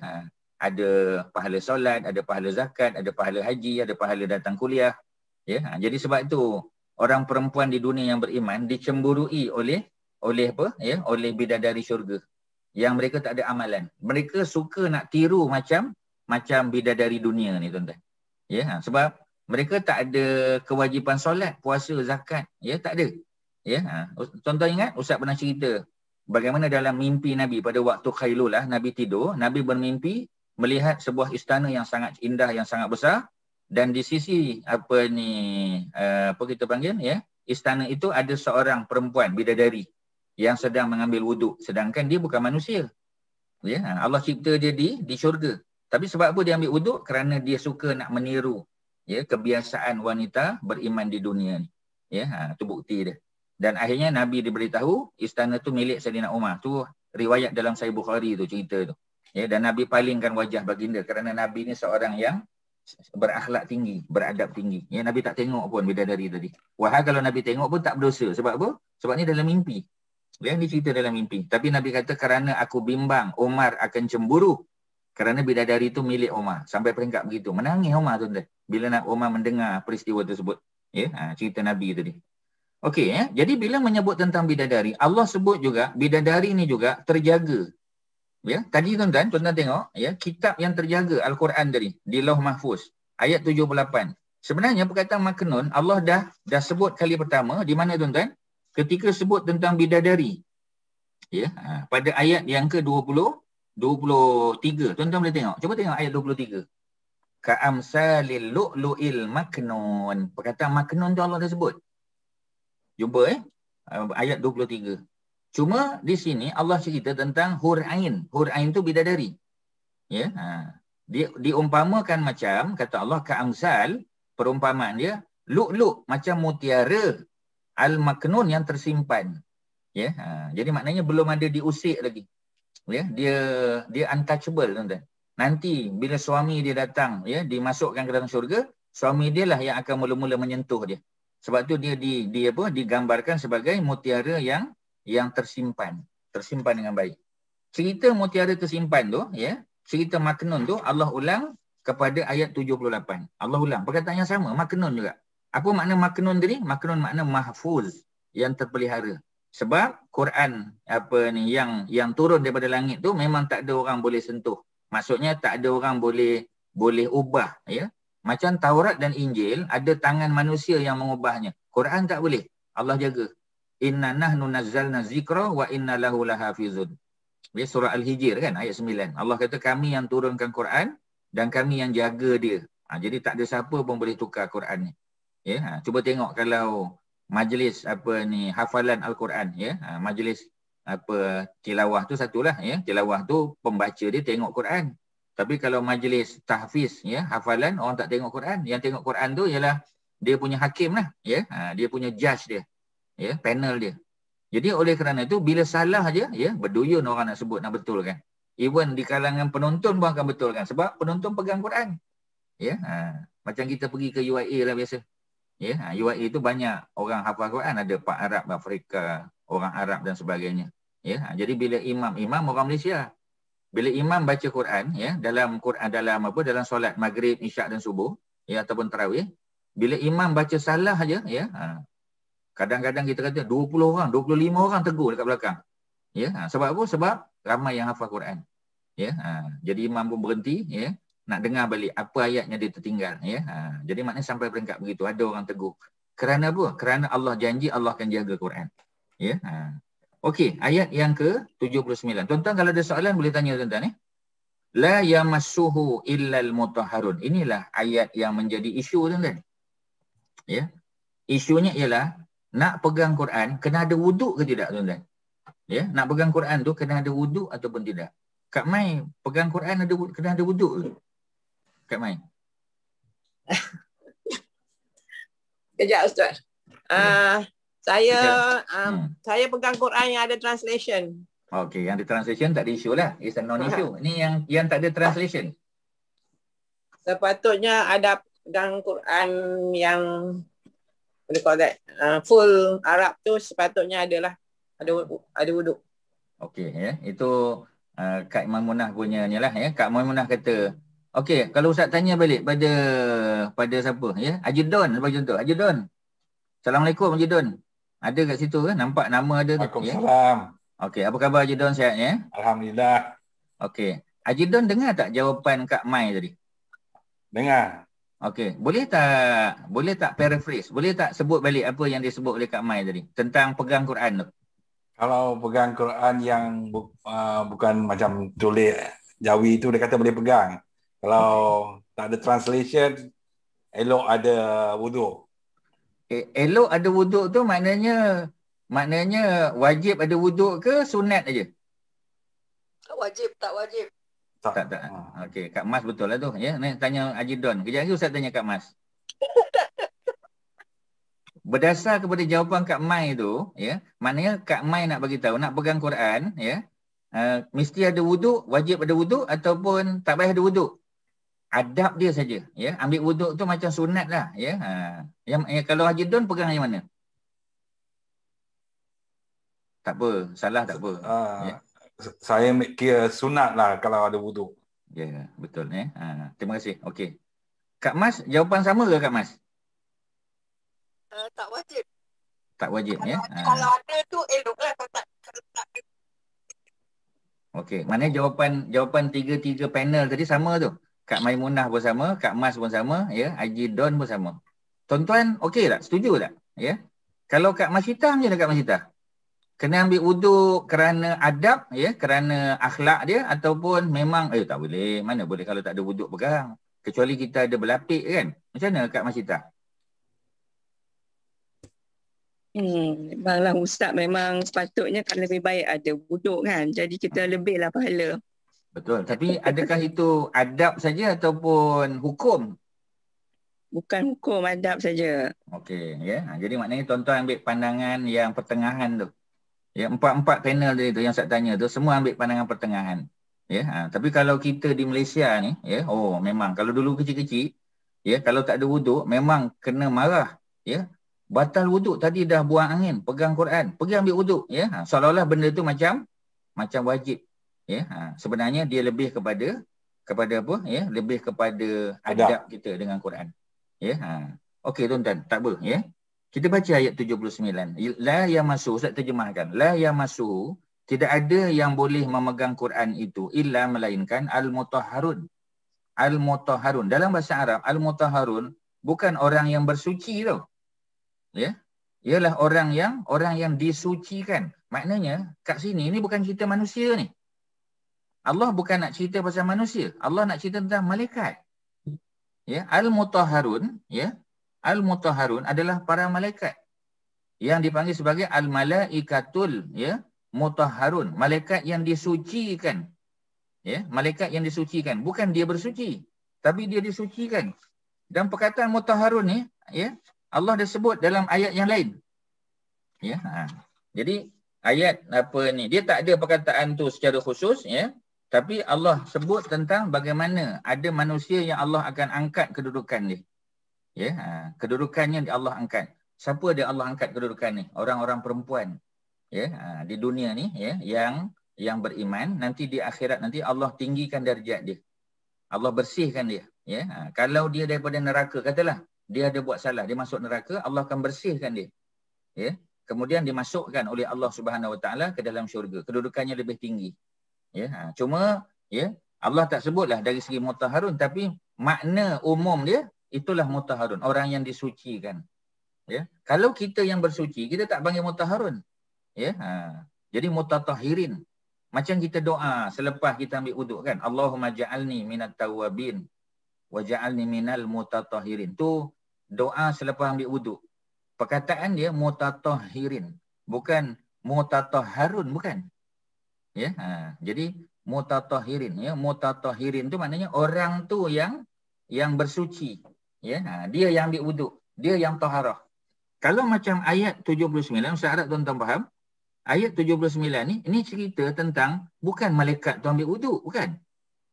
ada pahala solat, ada pahala zakat, ada pahala haji, ada pahala datang kuliah. Ya, jadi sebab itu orang perempuan di dunia yang beriman dicemburui oleh apa, ya, oleh bidadari syurga yang mereka tak ada amalan. Mereka suka nak tiru macam bidadari dunia ni, tuan-tuan. Ya, sebab mereka tak ada kewajipan solat, puasa, zakat, ya, tak ada. Ya, tuan-tuan ingat Ustaz pernah cerita bagaimana dalam mimpi Nabi pada waktu Khailulah, Nabi tidur, Nabi bermimpi melihat sebuah istana yang sangat indah, yang sangat besar, dan di sisi apa ni, apa kita panggil, ya, istana itu ada seorang perempuan bidadari yang sedang mengambil wuduk, sedangkan dia bukan manusia. Ya, Allah cipta dia di syurga. Tapi sebab apa dia ambil wuduk? Kerana dia suka nak meniru, ya, kebiasaan wanita beriman di dunia ni. Ya, itu bukti dia. Dan akhirnya Nabi diberitahu istana tu milik Saidina Umar. Tu riwayat dalam Sahih Bukhari tu, cerita tu. Ya, dan Nabi palingkan wajah baginda kerana Nabi ni seorang yang berakhlak tinggi, beradab tinggi. Ya, Nabi tak tengok pun bidadari tadi. Wahai kalau Nabi tengok pun tak berdosa. Sebab apa? Sebab ni dalam mimpi. Ya, ni cerita dalam mimpi. Tapi Nabi kata kerana aku bimbang Umar akan cemburu kerana bidadari tu milik Umar. Sampai peringkat begitu. Menangis Umar tu bila nak Umar mendengar peristiwa tersebut. Ya, cerita Nabi tadi. Okey, ya. Jadi bila menyebut tentang bidadari, Allah sebut juga bidadari ni juga terjaga. Ya, tadi tuan-tuan tengok, ya, kitab yang terjaga Al-Quran tadi di Lauh Mahfuz ayat 78. Sebenarnya perkataan maknun Allah dah sebut kali pertama di mana, tuan-tuan? Ketika sebut tentang bidadari. Ya, pada ayat yang ke-23. Tuan-tuan boleh tengok. Cuba tengok ayat 23. Ka'amsalil lu'lu'il maknun. Perkataan maknun tu Allah dah sebut. Jumpa ayat 23. Cuma di sini Allah cerita tentang hur ain. Hur ain tu bidadari. Ya, dia diumpamakan macam kata Allah ka'amsal, perumpamaan dia lu'lu' macam mutiara al-maknun yang tersimpan. Ya, jadi maknanya belum ada diusik lagi. Ya, dia untouchable, tuan-tuan. Nanti bila suami dia datang, ya, dimasukkan ke dalam syurga, suami dia lah yang akan mula-mula menyentuh dia. Sebab tu dia digambarkan sebagai mutiara yang tersimpan dengan baik. Cerita mutiara tersimpan tu, ya, cerita maknun tu Allah ulang kepada ayat 78. Allah ulang perkataan yang sama, maknun juga. Apa makna maknun tadi? Maknun makna mahfuz, yang terpelihara. Sebab Quran apa ni yang turun daripada langit tu memang tak ada orang boleh sentuh. Maksudnya tak ada orang boleh ubah, ya. Macam Taurat dan Injil ada tangan manusia yang mengubahnya. Quran tak boleh. Allah jaga. Inna nahnu nazzalna zikra wa inna lahu lahafizun. Ya, surah Al-Hijr kan ayat 9. Allah kata kami yang turunkan Quran dan kami yang jaga dia. Jadi tak ada siapa pun boleh tukar Quran ni. Ya, cuba tengok kalau majlis apa ni hafalan Al-Quran, ya. Majlis apa tilawah tu satulah, ya. Tilawah tu pembaca dia tengok Quran. Tapi kalau majlis tahfiz, ya, hafalan, orang tak tengok Quran. Yang tengok Quran tu ialah dia punya hakim lah, ya. Dia punya judge dia, ya, panel dia. Jadi oleh kerana itu bila salah aja, ya, berduyun orang nak sebut, nak betulkan. Even di kalangan penonton pun akan betulkan sebab penonton pegang Quran. Ya, macam kita pergi ke UIA lah biasa. Ya, UIA itu banyak orang hafal Quran, ada Pak Arab Afrika, orang Arab dan sebagainya. Ya, jadi bila imam orang Malaysia, bila imam baca Quran, ya, dalam solat maghrib, isyak dan subuh, ya, ataupun tarawih, bila imam baca salah aja, ya, kadang-kadang kita kata 20 orang, 25 orang tegur dekat belakang. Ya, sebab apa? Sebab ramai yang hafal Quran. Ya, jadi imam pun berhenti, ya. nak dengar balik apa ayatnya dia tertinggal, ya. Jadi maknanya sampai peringkat begitu ada orang tegur. Kerana apa? Kerana Allah janji Allah akan jaga Quran. Ya. Okey, ayat yang ke-79. Tuan-tuan kalau ada soalan boleh tanya tuan-tuan, La yamassuhu illal mutahharun. Inilah ayat yang menjadi isu tuan-tuan. Ya. Isunya ialah nak pegang Quran kena ada wuduk ke tidak tuan-tuan? Ya, nak pegang Quran tu kena ada wuduk ataupun tidak? Kak Mai pegang Quran kena ada wuduk ke? Kak Mai. Kejap Ustaz. Saya pegang Quran yang ada translation. Okey, yang ada translation tak ada isu lah. It's a non-issue. Ini yang tak ada translation. Sepatutnya ada pegang Quran yang what do you call that? Full Arab tu sepatutnya adalah ada wuduk. Okey, ya. Itu Kak Maimunah punya ni lah, ya. Kak Maimunah kata, okey, kalau Ustaz tanya balik pada siapa, ya? Haji Don bagi contoh. Haji Don. Assalamualaikum Haji Don. Ada kat situ ke? Nampak nama ada tu. Waalaikumsalam. Ya? Okey, apa khabar Haji Don, sihat ya? Alhamdulillah. Okey. Haji Don dengar tak jawapan Kak Mai tadi? Dengar. Okey, boleh tak paraphrase? Boleh tak sebut balik apa yang disebut oleh Kak Mai tadi tentang pegang Quran tu? Kalau pegang Quran yang bukan macam tulis Jawi tu dia kata boleh pegang. Kalau tak ada translation, elok ada wuduk. Elok ada wuduk tu maknanya wajib ada wuduk ke sunat aja? Tak wajib. Tak. Okey, Kak Mas betul lah tu, ya. Ni tanya Haji Don. Kejap lagi Ustaz tanya Kak Mas. Berdasar kepada jawapan Kak Mai tu, ya, maknanya Kak Mai nak bagi tahu nak pegang Quran, ya, mesti ada wuduk, wajib ada wuduk ataupun tak payah ada wuduk. Adab dia saja, ya. Ambil wuduk tu macam sunat lah, ya. Kalau Haji Don pegang yang mana? Tak apa, salah tak apa. Ya. Saya kira sunat lah kalau ada wuduk. Ya, betul, ya. Terima kasih. Okey. Kak Mas, jawapan sama ke Kak Mas? Tak wajib. Tak wajib, ya. Kalau ada tu eloklah, kalau tak. Okey, maknanya jawapan tiga panel tadi sama tu. Kak Maimunah pun sama, Kak Mas pun sama, ya. Haji Don pun sama. Tuan-tuan okey tak? Setuju tak? Ya. Kalau Kak Mas Syitah macam mana Kak Mas Syitah? Kena ambil wuduk kerana adab, ya, kerana akhlak dia ataupun memang tak boleh. Mana boleh kalau tak ada wuduk pegang. Kecuali kita ada berlapik kan. Macam mana Kak Mas Syitah? Memanglah Ustaz memang sepatutnya kan lebih baik ada wuduk kan. Jadi kita lebihlah pahala. Betul. Tapi adakah itu adab saja ataupun hukum? Bukan hukum, adab saja. Okey, ya. Jadi maknanya tuan-tuan ambil pandangan yang pertengahan tu. Ya, empat panel tadi tu yang saya tanya tu semua ambil pandangan pertengahan. Ya, tapi kalau kita di Malaysia ni, ya, memang kalau dulu kecil-kecil, ya, kalau tak ada wuduk memang kena marah, ya. Batal wuduk tadi dah buang angin, pegang Quran, pergi ambil wuduk, ya. Seolah-olah benda tu macam wajib, ya. Sebenarnya dia lebih kepada apa, ya, lebih kepada adab kita dengan Quran. Ya. Okey tuan-tuan, tak apa, ya. Kita baca ayat 79. La yamassu, Ustaz terjemahkan. La yamassu, tidak ada yang boleh memegang Quran itu illa melainkan al-mutahharun. Al-mutahharun dalam bahasa Arab, al-mutahharun bukan orang yang bersuci tau. Ya. Ialah orang yang disucikan. Maknanya kat sini ni bukan cerita manusia ni. Allah bukan nak cerita pasal manusia. Allah nak cerita tentang malaikat. Ya, al-mutahharun, ya. Al-mutahharun adalah para malaikat yang dipanggil sebagai al-malaikatul, ya, mutahharun, malaikat yang disucikan. Ya, malaikat yang disucikan, bukan dia bersuci, tapi dia disucikan. Dan perkataan mutahharun ni, ya, Allah dah sebut dalam ayat yang lain. Ya, jadi ayat apa ni, dia tak ada perkataan tu secara khusus, ya. Tapi Allah sebut tentang bagaimana ada manusia yang Allah akan angkat kedudukan dia. Ya, kedudukannya Allah angkat. Siapa dia Allah angkat kedudukan ni? Orang-orang perempuan. Ya, di dunia ni, ya, yang beriman, nanti di akhirat nanti Allah tinggikan darjat dia. Allah bersihkan dia, ya. Kalau dia daripada neraka, katalah dia ada buat salah, dia masuk neraka, Allah akan bersihkan dia. Ya. Kemudian dimasukkan oleh Allah Subhanahu Wa Taala ke dalam syurga. Kedudukannya lebih tinggi. Ya, cuma, ya, Allah tak sebutlah dari segi mutahharun, tapi makna umum dia itulah mutahharun, orang yang disucikan. Ya, kalau kita yang bersuci, kita tak panggil mutahharun. Ya, jadi mutatahhirin. Macam kita doa selepas kita ambil wuduk kan, Allahumma ja'alni minat tawabin wa ja'alni minal mutatahhirin. Tu doa selepas ambil wuduk. Perkataan dia mutatahhirin, bukan mutatahharun, bukan. Ya, jadi mutatahhirin, ya, mutatahhirin tu maknanya orang tu yang bersuci. Ya, dia yang ambil wuduk, dia yang taharah. Kalau macam ayat 79, saya harap tuan-tuan faham. Ayat 79 ni, ini cerita tentang bukan malaikat tu ambil wuduk, bukan.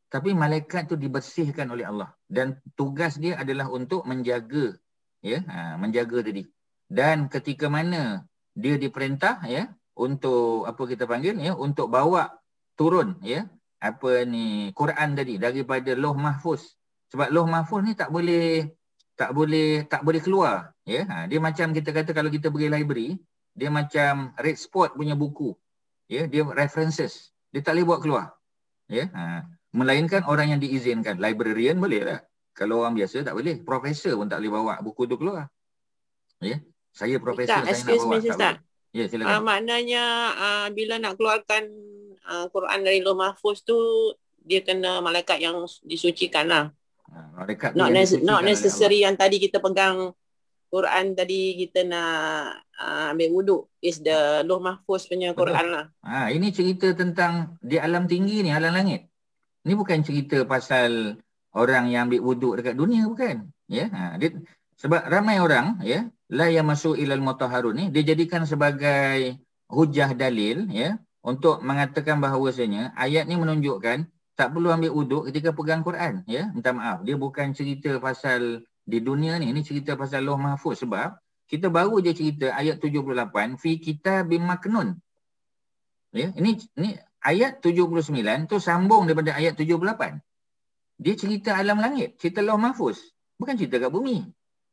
Tapi malaikat tu dibersihkan oleh Allah. Dan tugas dia adalah untuk menjaga. Ya, menjaga tadi. Dan ketika mana dia diperintah, ya, untuk apa kita panggil, ya, untuk bawa turun, ya, apa ni, Quran tadi daripada Lauh Mahfuz. Sebab Lauh Mahfuz ni tak boleh keluar. Ya, dia macam kita kata kalau kita pergi library, dia macam red spot punya buku. Ya, dia references. Dia tak boleh buat keluar. Ya, melainkan orang yang diizinkan. Librarian boleh lah. Kalau orang biasa tak boleh. Profesor pun tak boleh bawa buku tu keluar. Ya, saya profesor, saya nak bawa. Ustaz. Ya, silakan. Maknanya bila nak keluarkan Quran dari Lauh Mahfuz tu, dia kena malaikat yang disucikan lah. Malaikat not necessary yang tadi kita pegang Quran tadi kita nak ambil wuduk, is the Lauh Mahfuz punya Quran lah. Ini cerita tentang di alam tinggi ni, alam langit. Ini bukan cerita pasal orang yang ambil wuduk dekat dunia, bukan. Ya, sebab ramai orang, ya, la yamassu ilal mutahharun ni dia jadikan sebagai hujah dalil, ya, untuk mengatakan bahawasanya ayat ni menunjukkan tak perlu ambil wuduk ketika pegang Quran. Ya, minta maaf, dia bukan cerita pasal di dunia ni, ini cerita pasal Lauh Mahfuz. Sebab kita baru je cerita ayat 78 fi kitabim maknun. Ya, ini ayat 79 tu sambung daripada ayat 78. Dia cerita alam langit, cerita Lauh Mahfuz, bukan cerita kat bumi.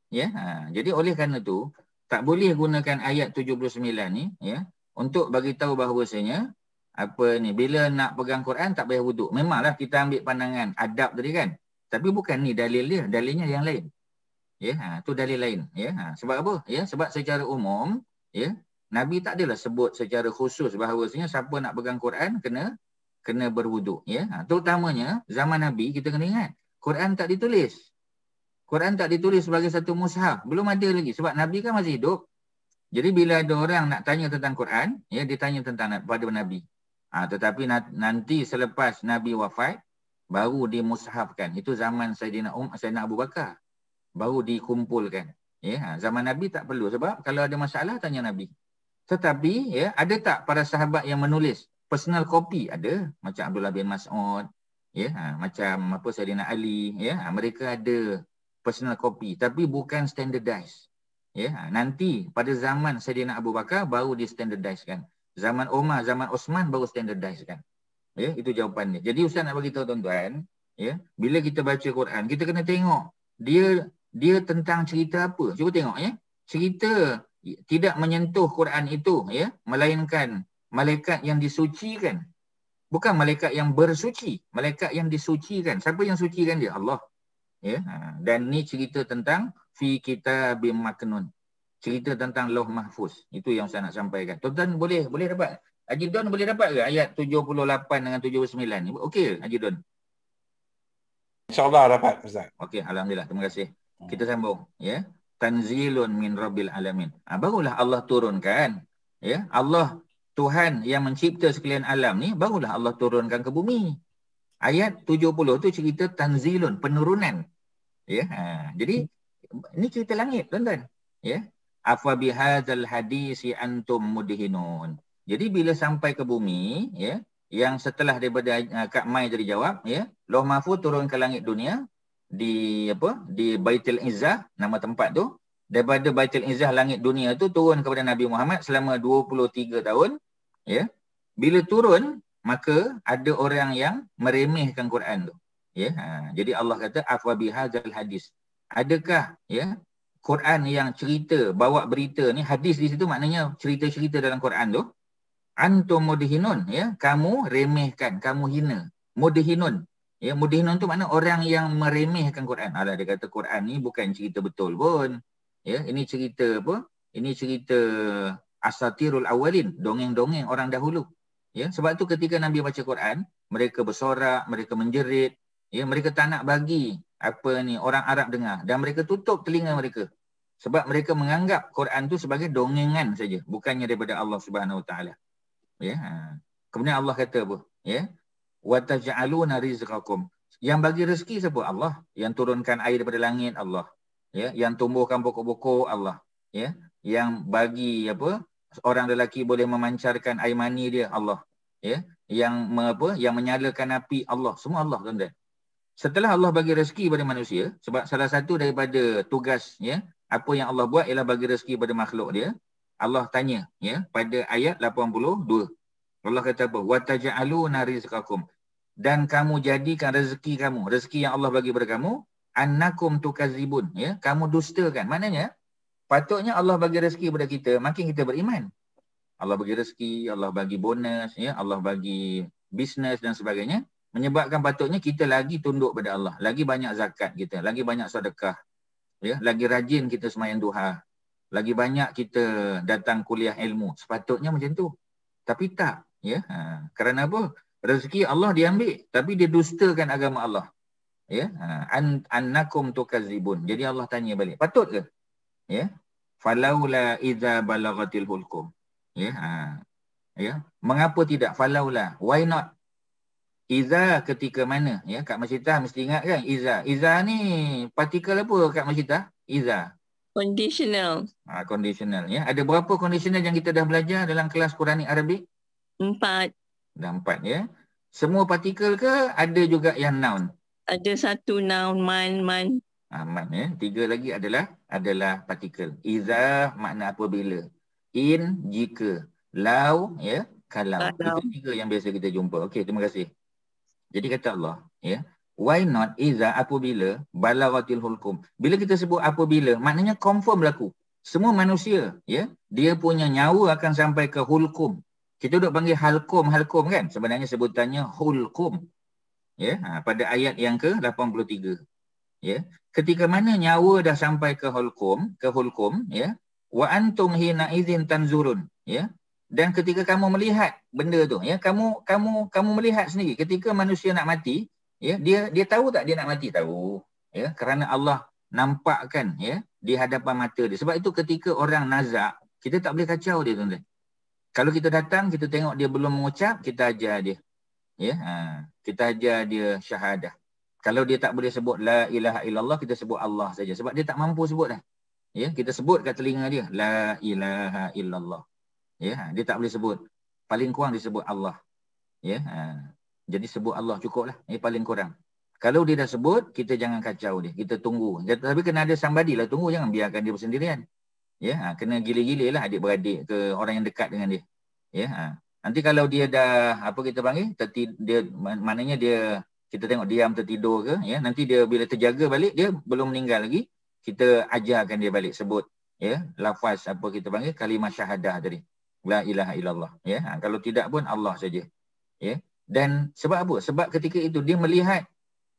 Ya, jadi oleh kerana tu tak boleh gunakan ayat 79 ni, ya, untuk bagi tahu bahawasanya apa ni, bila nak pegang Quran tak payah wuduk. Memanglah kita ambil pandangan adab tadi kan, tapi bukan ni dalil dia, dalilnya yang lain. Ya, tu dalil lain. Ya, sebab apa? Ya, sebab secara umum, ya, Nabi tak adalah sebut secara khusus bahawasanya siapa nak pegang Quran kena berwuduk. Ya, terutamanya zaman Nabi, kita kena ingat Quran tak ditulis. Quran tak ditulis sebagai satu mushaf, belum ada lagi. Sebab Nabi kan masih hidup. Jadi bila ada orang nak tanya tentang Quran, ya, dia tanya tentang pada Nabi. Tetapi nanti selepas Nabi wafat, baru dimushafkan. Itu zaman Sayyidina Abu Bakar. Baru dikumpulkan. Ya, zaman Nabi tak perlu. Sebab kalau ada masalah, tanya Nabi. Tetapi, ya, ada tak para sahabat yang menulis personal copy? Ada. Macam Abdullah bin Mas'ud. Ya, macam apa Sayyidina Ali. Ya, mereka ada personal copy. Tapi bukan standardized. Ya, nanti pada zaman Sayyidina Abu Bakar baru di-standardized-kan. Zaman Umar, zaman Osman baru standardized-kan. Ya, itu jawapan dia. Jadi Ustaz nak bagi tahu tuan-tuan, ya, bila kita baca Quran, kita kena tengok dia tentang cerita apa. Cuba tengok, ya. Cerita tidak menyentuh Quran itu, ya, melainkan malaikat yang disucikan. Bukan malaikat yang bersuci, malaikat yang disucikan. Siapa yang sucikan dia? Allah. Ya, dan ni cerita tentang fi kitabim maknun. Cerita tentang Lauh Mahfuz. Itu yang saya nak sampaikan. Tuan-tuan boleh dapat? Haji Don boleh dapat ke ayat 78 dengan 79 ni? Okey, Haji Don. InsyaAllah dapat, Ustaz. Okey, alhamdulillah. Terima kasih. Kita sambung, ya. Tanzilun min rabbil alamin. Barulah Allah turunkan, ya. Allah Tuhan yang mencipta sekalian alam ni, barulah Allah turunkan ke bumi. Ayat 70 tu cerita tanzilun, penurunan. Ya, jadi ini cerita langit, tuan-tuan. Ya. Afa bihadzal hadisi antum mudhinun. Jadi bila sampai ke bumi, ya, yang setelah daripada Kak Mai tadi jawab, ya, Lauh Mahfuz turun ke langit dunia di Baitul Izzah, nama tempat tu. Daripada Baitul Izzah langit dunia tu turun kepada Nabi Muhammad selama 23 tahun, ya. Bila turun, maka ada orang yang meremehkan Quran tu. Ya, jadi Allah kata afa bihadzal hadis. Adakah, ya, Quran yang cerita, bawa berita ni, hadis di situ maknanya cerita-cerita dalam Quran tu, antum mudhinun, ya, kamu remehkan, kamu hina. Mudhinun. Ya, mudhinun tu makna orang yang meremehkan Quran. Alah, dia kata Quran ni bukan cerita betul pun. Ya, ini cerita apa? Ini cerita asatirul awalin, dongeng-dongeng orang dahulu. Ya, sebab tu ketika Nabi baca Quran, mereka bersorak, mereka menjerit, ya, mereka tak nak bagi apa ni orang Arab dengar dan mereka tutup telinga mereka. Sebab mereka menganggap Quran tu sebagai dongengan saja, bukannya daripada Allah Subhanahu Wa Taala. Ya. Kemudian Allah kata apa? Ya. Wa taj'aluna rizqakum. Yang bagi rezeki siapa? Allah. Yang turunkan air daripada langit Allah. Ya, yang tumbuhkan pokok-pokok Allah. Ya, yang bagi apa? Orang lelaki boleh memancarkan air mani dia Allah. Ya, yang yang menyalakan api Allah. Semua Allah, tuan-tuan. Setelah Allah bagi rezeki pada manusia, sebab salah satu daripada tugas ya, apa yang Allah buat ialah bagi rezeki pada makhluk dia. Allah tanya ya pada ayat 82. Allah kata apa? Wa taj'aluna rizqakum. Dan kamu jadikan rezeki kamu, rezeki yang Allah bagi kepada kamu, annakum tukazibun, ya, kamu dustakan. Maknanya patutnya Allah bagi rezeki kepada kita, makin kita beriman. Allah bagi rezeki, Allah bagi bonus, ya, Allah bagi bisnes dan sebagainya, menyebabkan patutnya kita lagi tunduk pada Allah, lagi banyak zakat kita, lagi banyak sedekah, ya, lagi rajin kita sembahyang duha, lagi banyak kita datang kuliah ilmu. Sepatutnya macam tu. Tapi tak, ya. Kerana apa? Rezeki Allah diambil, tapi dia dustakan agama Allah. Ya, annakum tukazibun. Jadi Allah tanya balik, patut ke? Ya. Falaula idza balagatil hulqum. Ya, ya. Mengapa tidak? Falaula, why not? Iza ketika mana? Ya, Kak Masyidah mesti ingat kan? Iza. Iza ni partikel apa Kak Masyidah? Iza. Conditional. Conditional, ya. Ada berapa conditional yang kita dah belajar dalam kelas Quranic Arabic? 4. Dah 4, ya. Semua partikel ke ada juga yang noun? Ada satu noun, man. Man, ya. 3 lagi adalah partikel. Iza makna apabila. In jika. Lau, ya, kalau. Itu 3 yang biasa kita jumpa. Okey, terima kasih. Jadi kata Allah, ya, why not iza apabila balaghatil hulqum. Bila kita sebut apabila, maknanya confirm berlaku. Semua manusia, ya, dia punya nyawa akan sampai ke hulqum. Kita duk panggil halqum kan? Sebenarnya sebutannya hulqum. Ya, pada ayat yang ke-83. Ya, ketika mana nyawa dah sampai ke hulqum, ya, wa antum hina idzin tanzurun, ya. Dan ketika kamu melihat benda tu, ya, kamu melihat sendiri ketika manusia nak mati, ya, dia tahu tak dia nak mati? Tahu. Ya, kerana Allah nampakkan, ya, di hadapan mata dia. Sebab itu ketika orang nazak, kita tak boleh kacau dia, tuan-tuan. Kalau kita datang, kita tengok dia belum mengucap, kita ajar dia. Ya, kita ajar dia syahadah. Kalau dia tak boleh sebut la ilaha illallah, kita sebut Allah saja. Sebab dia tak mampu sebut dah. Ya, kita sebut kat telinga dia la ilaha illallah. Ya, dia tak boleh sebut. Paling kurang dia sebut Allah. Ya, jadi sebut Allah cukuplah. Paling kurang. Kalau dia dah sebut, kita jangan kacau dia. Kita tunggu. Tapi kena ada somebody lah tunggu, jangan biarkan dia bersendirian. Ya, kena gila-gila lah adik-beradik ke orang yang dekat dengan dia. Ya, nanti kalau dia dah apa kita panggil, dia maknanya dia kita tengok diam tertidur ke, ya, nanti dia bila terjaga balik dia belum meninggal lagi, kita ajarkan dia balik sebut, ya, lafaz apa kita panggil kalimah syahadah tadi. La ilaha illallah, ya. Kalau tidak pun Allah saja. Ya. Dan sebab apa? Sebab ketika itu dia melihat,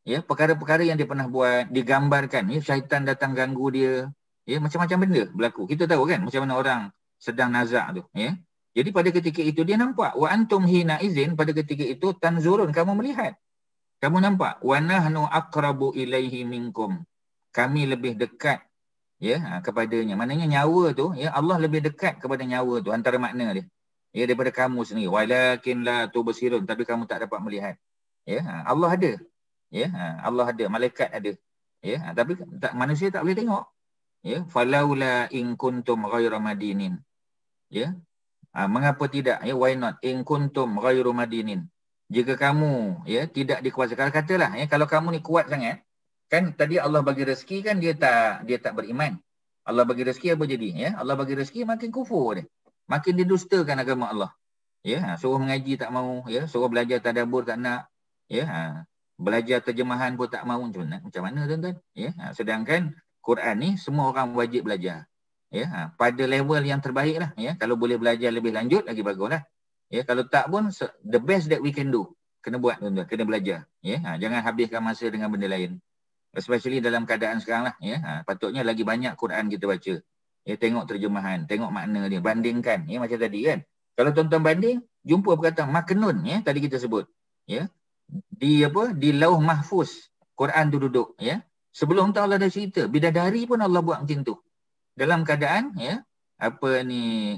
ya, perkara-perkara yang dia pernah buat, digambarkan, ya, syaitan datang ganggu dia. Ya, macam-macam benda berlaku. Kita tahu kan macam mana orang sedang nazak tu, ya. Jadi pada ketika itu dia nampak wa antum hina izin, pada ketika itu tanzurun, kamu melihat. Kamu nampak wa nahnu aqrabu ilaihi minkum. Kami lebih dekat, ya, kepadanya. Maknanya nyawa tu, ya, Allah lebih dekat kepada nyawa tu, antara makna dia. Ya, daripada kamu sendiri. Walakin la tubsirun, tapi kamu tak dapat melihat. Ya, Allah ada. Ya, Allah ada, malaikat ada. Ya, tapi manusia tak boleh tengok. Ya, falaula in kuntum ghairu madinin. Ya. Mengapa tidak? Ya, why not? In kuntum ghairu madinin. Jika kamu, ya, tidak dikuasai. Katalah, ya, kalau kamu ni kuat sangat, kan tadi Allah bagi rezeki kan dia tak beriman. Allah bagi rezeki apa jadi? Ya, Allah bagi rezeki makin kufur dia. Makin didustakan agama Allah. Ya, suruh mengaji tak mau, ya, suruh belajar tadabbur tak nak. Ya, belajar terjemahan pun tak mau. Macam mana tuan-tuan? Ya, sedangkan Quran ni semua orang wajib belajar. Ya, pada level yang terbaik lah. Ya, kalau boleh belajar lebih lanjut lagi baguslah. Ya, kalau tak pun the best that we can do. Kena buat tuan-tuan, kena belajar. Ya, jangan habiskan masa dengan benda lain. Especially dalam keadaan sekarang lah. Ya, patutnya lagi banyak Quran kita baca. Ya, tengok terjemahan, tengok makna dia, bandingkan. Ya, macam tadi kan. Kalau tuan-tuan banding, jumpa perkataan maknun. Ya, tadi kita sebut. Ya, di lauh mahfuz Quran tu duduk. Ya, sebelum tu Allah dah cerita. Bidadari pun Allah buat macam tu. Dalam keadaan, ya,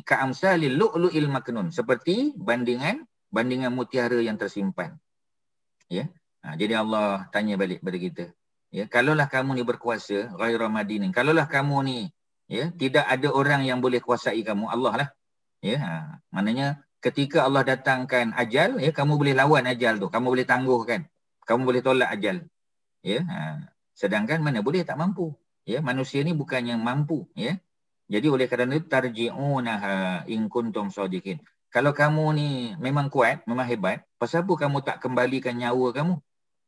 ka'amsalil lu'lu'il maknun. Seperti bandingan mutiara yang tersimpan. Ya. Jadi Allah tanya balik pada kita. Ya, kalaulah kamu ni berkuasa, ghairu madinin. Kalaulah kamu ni, ya, tidak ada orang yang boleh kuasai kamu, Allah lah. Ya, maknanya ketika Allah datangkan ajal, ya, kamu boleh lawan ajal tu, kamu boleh tangguhkan. Kamu boleh tolak ajal. Ya, sedangkan mana boleh tak mampu. Ya, manusia ni bukan yang mampu, ya. Jadi oleh kerana itu tarji'unaha in kuntum shadiqin. Kalau kamu ni memang kuat, memang hebat, pasal apa kamu tak kembalikan nyawa kamu?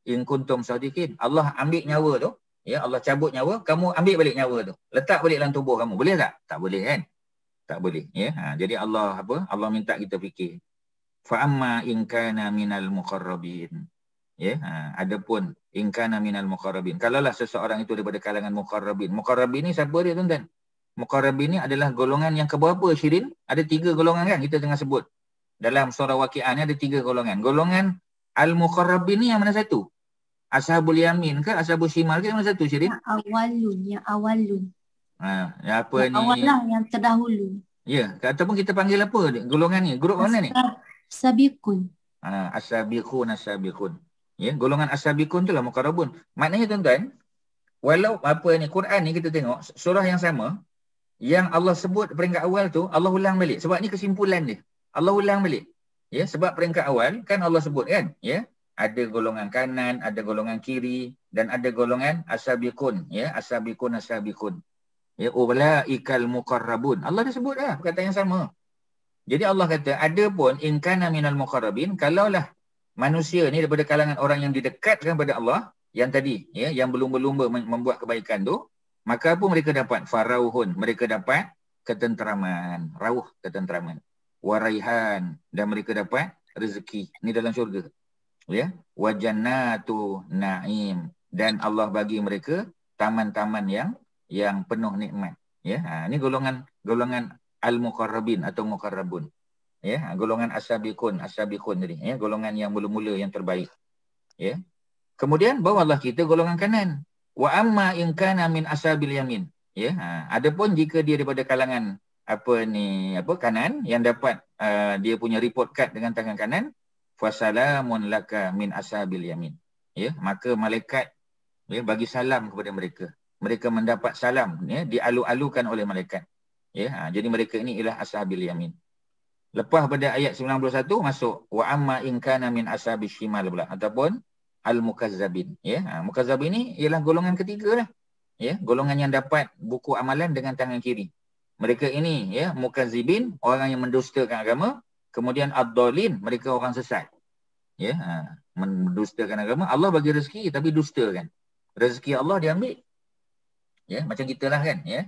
In kuntum shadiqin. Allah ambil nyawa tu, ya, Allah cabut nyawa, kamu ambil balik nyawa tu. Letak balik dalam tubuh kamu. Boleh tak? Tak boleh kan? Tak boleh, ya. Jadi Allah Allah minta kita fikir. Fa amma in kana minal muqarrabin. Ya, adapun in kana minal muqarrabin. Kalaulah seseorang itu daripada kalangan muqarrabin. Muqarrabin ni siapa dia, tuan-tuan? Muqarrabin ni adalah golongan yang keberapa, Syirin? Ada 3 golongan kan kita tengah sebut. Dalam surah Waqiah ni ada 3 golongan. Golongan Al-Muqarrabin ni yang mana satu? Ashabul Yamin ke? Ashabul Shimal ke? Yang mana satu, Syirin? Yang awalun. Apa yang ni? Awal lah, yang terdahulu. Ya, ataupun kita panggil apa golongan ni? Grup mana ni? Sabiqun. As-sabiqun. Ya, golongan as-sabiqun tu lah Muqarrabun. Maknanya tuan-tuan, walau Quran ni kita tengok surah yang sama, yang Allah sebut peringkat awal tu, Allah ulang balik. Sebab ni kesimpulan dia. Allah ulang balik. Ya, sebab peringkat awal kan Allah sebut kan, ya, ada golongan kanan, ada golongan kiri, dan ada golongan as-sabiqun, ya, as-sabiqun. Ya, ulaikal muqarrabun. Allah dah sebut dah perkataan yang sama. Jadi Allah kata, ada pun in kana minal muqarrabin, kalaulah manusia ni daripada kalangan orang yang didekatkan pada Allah, yang tadi, ya, yang berlumba-lumba membuat kebaikan tu, maka apa mereka dapat? Farauhun, mereka dapat ketenteraman, rauh ketenteraman. Waraihan, dan mereka dapat rezeki. Ini dalam syurga. Ya, wajannatu na'im, dan Allah bagi mereka taman-taman yang penuh nikmat. Ya, ini golongan al-muqarrabin atau muqarrabun. Ya, golongan as-sabiqun tadi, ya, golongan yang mula-mula yang terbaik. Ya. Kemudian bawalah kita golongan kanan. Wa amma in kana min ashabil yamin. Ya, adapun jika dia daripada kalangan kanan yang dapat dia punya report card dengan tangan kanan, fasalamun laka min ashabil yamin. Ya, maka malaikat, ya, bagi salam kepada mereka. Mereka mendapat salam, ya, dialu-alukan oleh malaikat. Ya, jadi mereka ini ialah ashabil yamin. Lepas pada ayat 91 masuk wa amma in kana min ashabil shimal pula, ataupun al-mukazzabin. Ya, mukazzabin ni ialah golongan ketiga lah. Ya, golongan yang dapat buku amalan dengan tangan kiri. Mereka ini, ya, mukazzibin, orang yang mendustakan agama. Kemudian ad-dhalin, mereka orang sesat. Ya, mendustakan agama. Allah bagi rezeki tapi dustakan. Rezeki Allah diambil. Ya, macam kita lah kan, ya.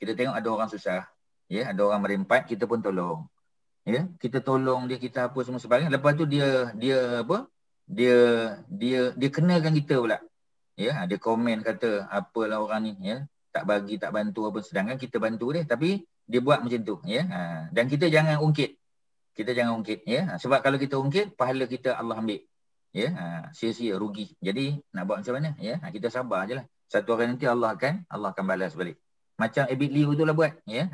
Kita tengok ada orang susah, ya, ada orang merempat, kita pun tolong. Ya, kita tolong dia, kita apa semua sebagainya. Lepas tu dia kenakan kita pula. Ya, dia komen kata apalah orang ni, ya, tak bagi, tak bantu apa, sedangkan kita bantu dia, tapi dia buat macam tu, ya. Dan kita jangan ungkit. Ya. Sebab kalau kita ungkit, pahala kita Allah ambil. Ya, sia-sia, rugi. Jadi nak buat macam mana, ya? Kita sabar ajalah. Satu hari nanti Allah akan balas balik. Macam Abid Liu tu lah buat, ya.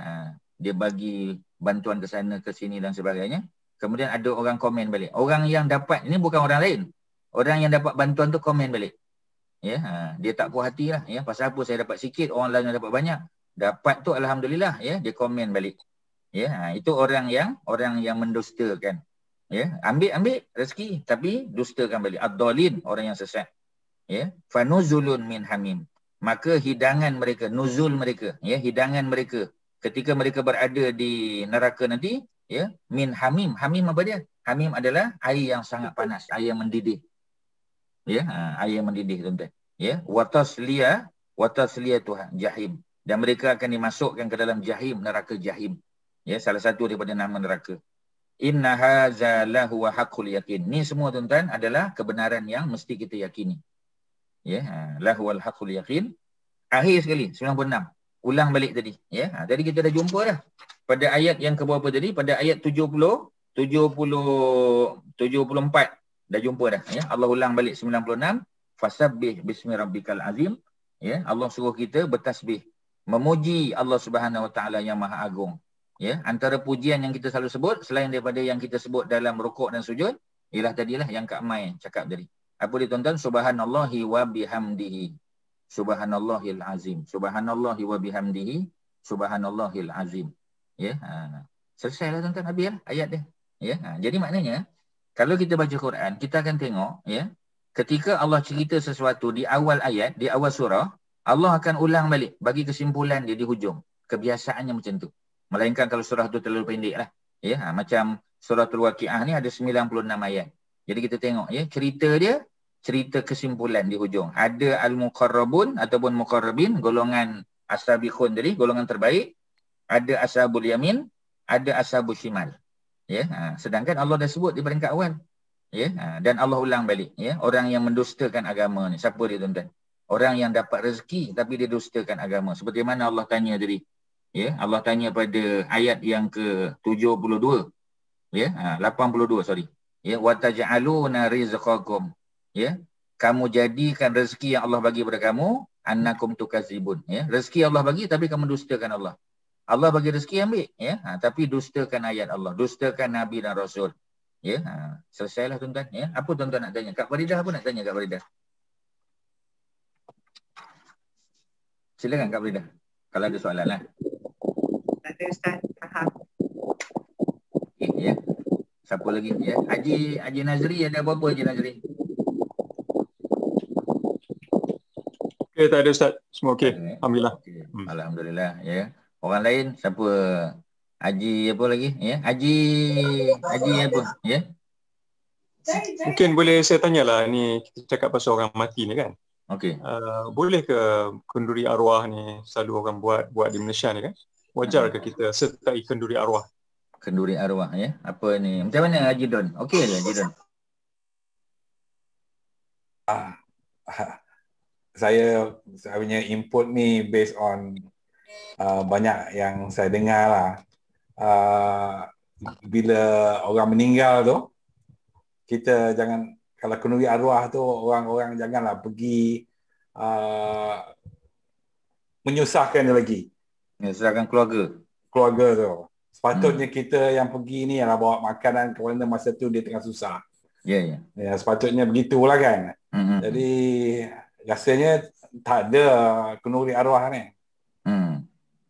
Dia bagi bantuan ke sana ke sini dan sebagainya. Kemudian ada orang komen balik. Orang yang dapat, ini bukan orang lain. Orang yang dapat bantuan tu komen balik. Ya, dia tak puas hati lah, ya. Pasal apa saya dapat sikit, orang lain yang dapat banyak. Dapat tu alhamdulillah, ya, dia komen balik. Ya, itu orang yang mendustakan. Ya, ambil rezeki tapi dustakan balik. Ad-dhalin, orang yang sesat. Ya, fanuzulun min hamim. Maka hidangan mereka, nuzul mereka, ya, hidangan mereka ketika mereka berada di neraka nanti, ya, min hamim. Hamim apa dia? Hamim adalah air yang sangat panas, air yang mendidih. Ya, air yang mendidih, tuan-tuan. Ya, watasliya Tuhan jahim, dan mereka akan dimasukkan ke dalam jahim, neraka jahim. Ya, salah satu daripada nama neraka. Inna hadza lahu haqqul yaqin. Ni semua tuan-tuan adalah kebenaran yang mesti kita yakini. Ya, lahu haqqul yaqin. Akhir sekali 96. Ulang balik tadi, ya. Tadi kita dah jumpa dah. Pada ayat yang ke berapa tadi? Pada ayat 74 dah jumpa dah, ya. Allah ulang balik 96. Fasabbih bismi rabbikal azim. Ya, Allah suruh kita bertasbih, memuji Allah Subhanahu Wa Taala yang Maha Agung. Ya, antara pujian yang kita selalu sebut selain daripada yang kita sebut dalam rukuk dan sujud ialah tadilah yang Kak Mai cakap tadi. Apa dia tuan-tuan? Subhanallahi wa bihamdihi. Subhanallahil azim. Subhanallahi wa bihamdihi. Subhanallahil azim. Ya, selesailah tuan-tuan, habis lah ayat dia. Ya, jadi maknanya kalau kita baca Quran, kita akan tengok, ya, ketika Allah cerita sesuatu di awal ayat, di awal surah, Allah akan ulang balik bagi kesimpulan dia di hujung. Kebiasaannya macam tu. Melainkan kalau surah tu terlalu pendek lah. Ya, macam suratul Waqiah ni ada 96 ayat. Jadi kita tengok, ya, cerita dia, cerita kesimpulan di hujung. Ada al-muqarrabun ataupun muqarrabin, golongan as-sabiqun tadi, golongan terbaik. Ada ashabul yamin, ada ashabul shimal. Ya, sedangkan Allah dah sebut di peringkat awal. Ya, dan Allah ulang balik, ya, orang yang mendustakan agama ni. Siapa dia tuan-tuan? Orang yang dapat rezeki tapi dia dustakan agama. Seperti mana Allah tanya tadi. Ya, Allah tanya pada ayat yang ke-72. Ya, 82 sorry. Ya, wa taj'aluna rizqakum. Ya, kamu jadikan rezeki yang Allah bagi kepada kamu annakum tukazibun. Ya, rezeki Allah bagi tapi kamu dustakan Allah. Allah bagi rezeki ambil, ya, tapi dustakan ayat Allah, dustakan Nabi dan Rasul. Ya, selesailah tuan-tuan. Ya, apa tuan-tuan nak tanya? Kak Faridah apa nak tanya Kak Faridah? Silakan Kak Faridah. Kalau ada soalan lah. Ada Ustaz, faham. Okay, ya. Siapa lagi? Ya, Haji Nazri ada apa-apa Haji Nazri? Okay, tak ada Ustaz. Semua okey. Alhamdulillah. Okay. Alhamdulillah, ya. Orang lain siapa? Haji apa lagi? Ya, Haji apa? Ya. Mungkin boleh saya tanyalah, ni kita cakap pasal orang mati ni kan. Okey. Boleh ke kenduri arwah ni selalu orang buat di Malaysia ni kan? Wajar ke kita sertai kenduri arwah? Kenduri arwah, ya. Apa ni? Macam mana Haji Don? Okey ke Haji Don? Saya punya input ni based on banyak yang saya dengar lah. Bila orang meninggal tu, kita jangan, kalau kenduri arwah tu, orang-orang janganlah pergi menyusahkan dia lagi. Menyusahkan keluarga tu. Sepatutnya kita yang pergi ni ialah bawa makanan kerana masa tu dia tengah susah. Ya. Sepatutnya begitulah kan. Jadi rasanya tak ada kenduri arwah ni.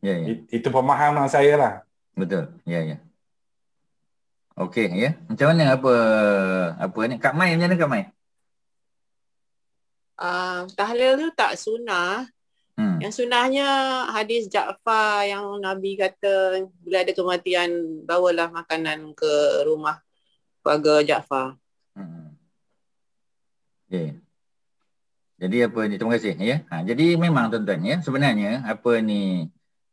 Ya. Itu pemahaman saya lah. Betul. Ya. Okey, ya. Macam mana apa ni? Kak Mai macam mana Kak Mai? Tahlil tu tak sunnah. Yang sunnahnya hadis Ja'far yang Nabi kata bila ada kematian bawalah makanan ke rumah keluarga Ja'far. Okay. Jadi apa ni? Terima kasih, ya. Jadi memang tuan-tuan, ya, sebenarnya apa ni,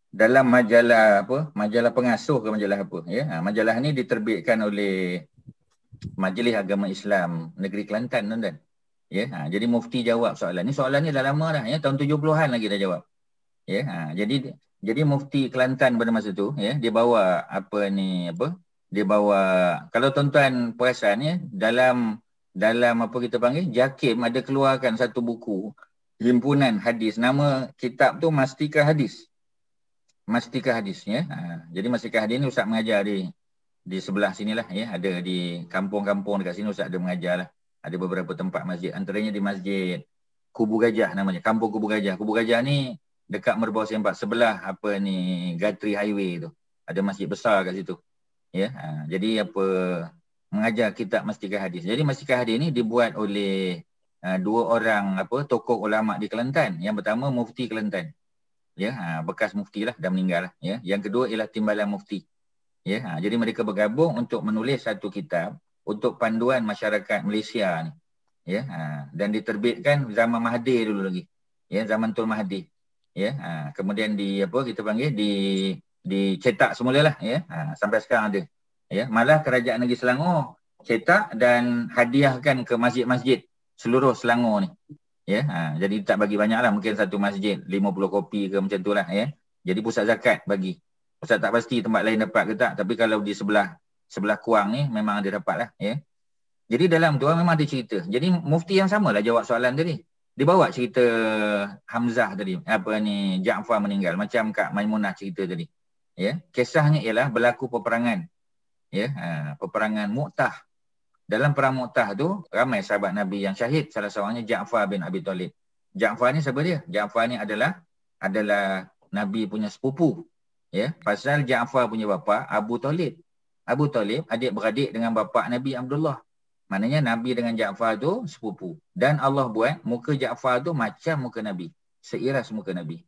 dalam majalah pengasuh ke majalah apa, ya. Majalah ni diterbitkan oleh Majlis Agama Islam Negeri Kelantan, tuan-tuan. Ya, jadi mufti jawab soalan ni. Soalan ni dah lama dah, ya, tahun 70-an lagi dah jawab. Ya, jadi mufti Kelantan pada masa tu, ya, dia bawa dia bawa, kalau tuan-tuan perasan, ya, dalam apa kita panggil, JAKIM ada keluarkan satu buku himpunan hadis, nama kitab tu Mastika Hadis. Mastika Hadis, ya. Jadi Mastika Hadis ni Ustaz mengajar di sebelah sinilah, ya, ada di kampung-kampung dekat sini Ustaz ada mengajar lah. Ada beberapa tempat masjid, antaranya di masjid Kubu Gajah namanya, Kampung Kubu Gajah. Kubu Gajah ni dekat Merbau Sempak, sebelah Gatri Highway tu. Ada masjid besar kat situ. Ya, jadi mengajar kitab Mastika Hadis. Jadi Mastika Hadis ni dibuat oleh dua orang tokoh ulama di Kelantan. Yang pertama Mufti Kelantan. Ya, bekas mufti lah, dah meninggal lah, ya. Yang kedua ialah Timbalan Mufti. Ya, jadi mereka bergabung untuk menulis satu kitab untuk panduan masyarakat Malaysia ni, ya, dan diterbitkan zaman Mahathir dulu lagi, ya, zaman Tun Mahathir, ya, kemudian dicetak semula lah, ya, sampai sekarang ada, Ya, malah kerajaan negeri Selangor cetak dan hadiahkan ke masjid-masjid seluruh Selangor ni. Ya, jadi tak bagi banyak lah, mungkin satu masjid 50 kopi ke macam tu lah ya. Jadi pusat zakat bagi. Ustaz tak pasti tempat lain dapat ke tak, tapi kalau di sebelah Kuang ni memang ada dapat lah ya. Jadi dalam tu memang ada cerita. Jadi mufti yang sama lah jawab soalan tadi. Dia bawa cerita Hamzah tadi, Ja'far meninggal macam Kak Maimunah cerita tadi. Ya, kisahnya ialah berlaku peperangan. Ya, peperangan Mu'tah. Dalam perang Mu'tah tu ramai sahabat Nabi yang syahid, salah seorangnya Ja'far bin Abi Talib. Ja'far ni siapa dia? Ja'far ni adalah Nabi punya sepupu. Ya, pasal Ja'far punya bapa Abu Talib. Abu Talib adik-beradik dengan bapa Nabi Abdullah. Maknanya Nabi dengan Ja'far tu sepupu. Dan Allah buat muka Ja'far tu macam muka Nabi. Seiras muka Nabi.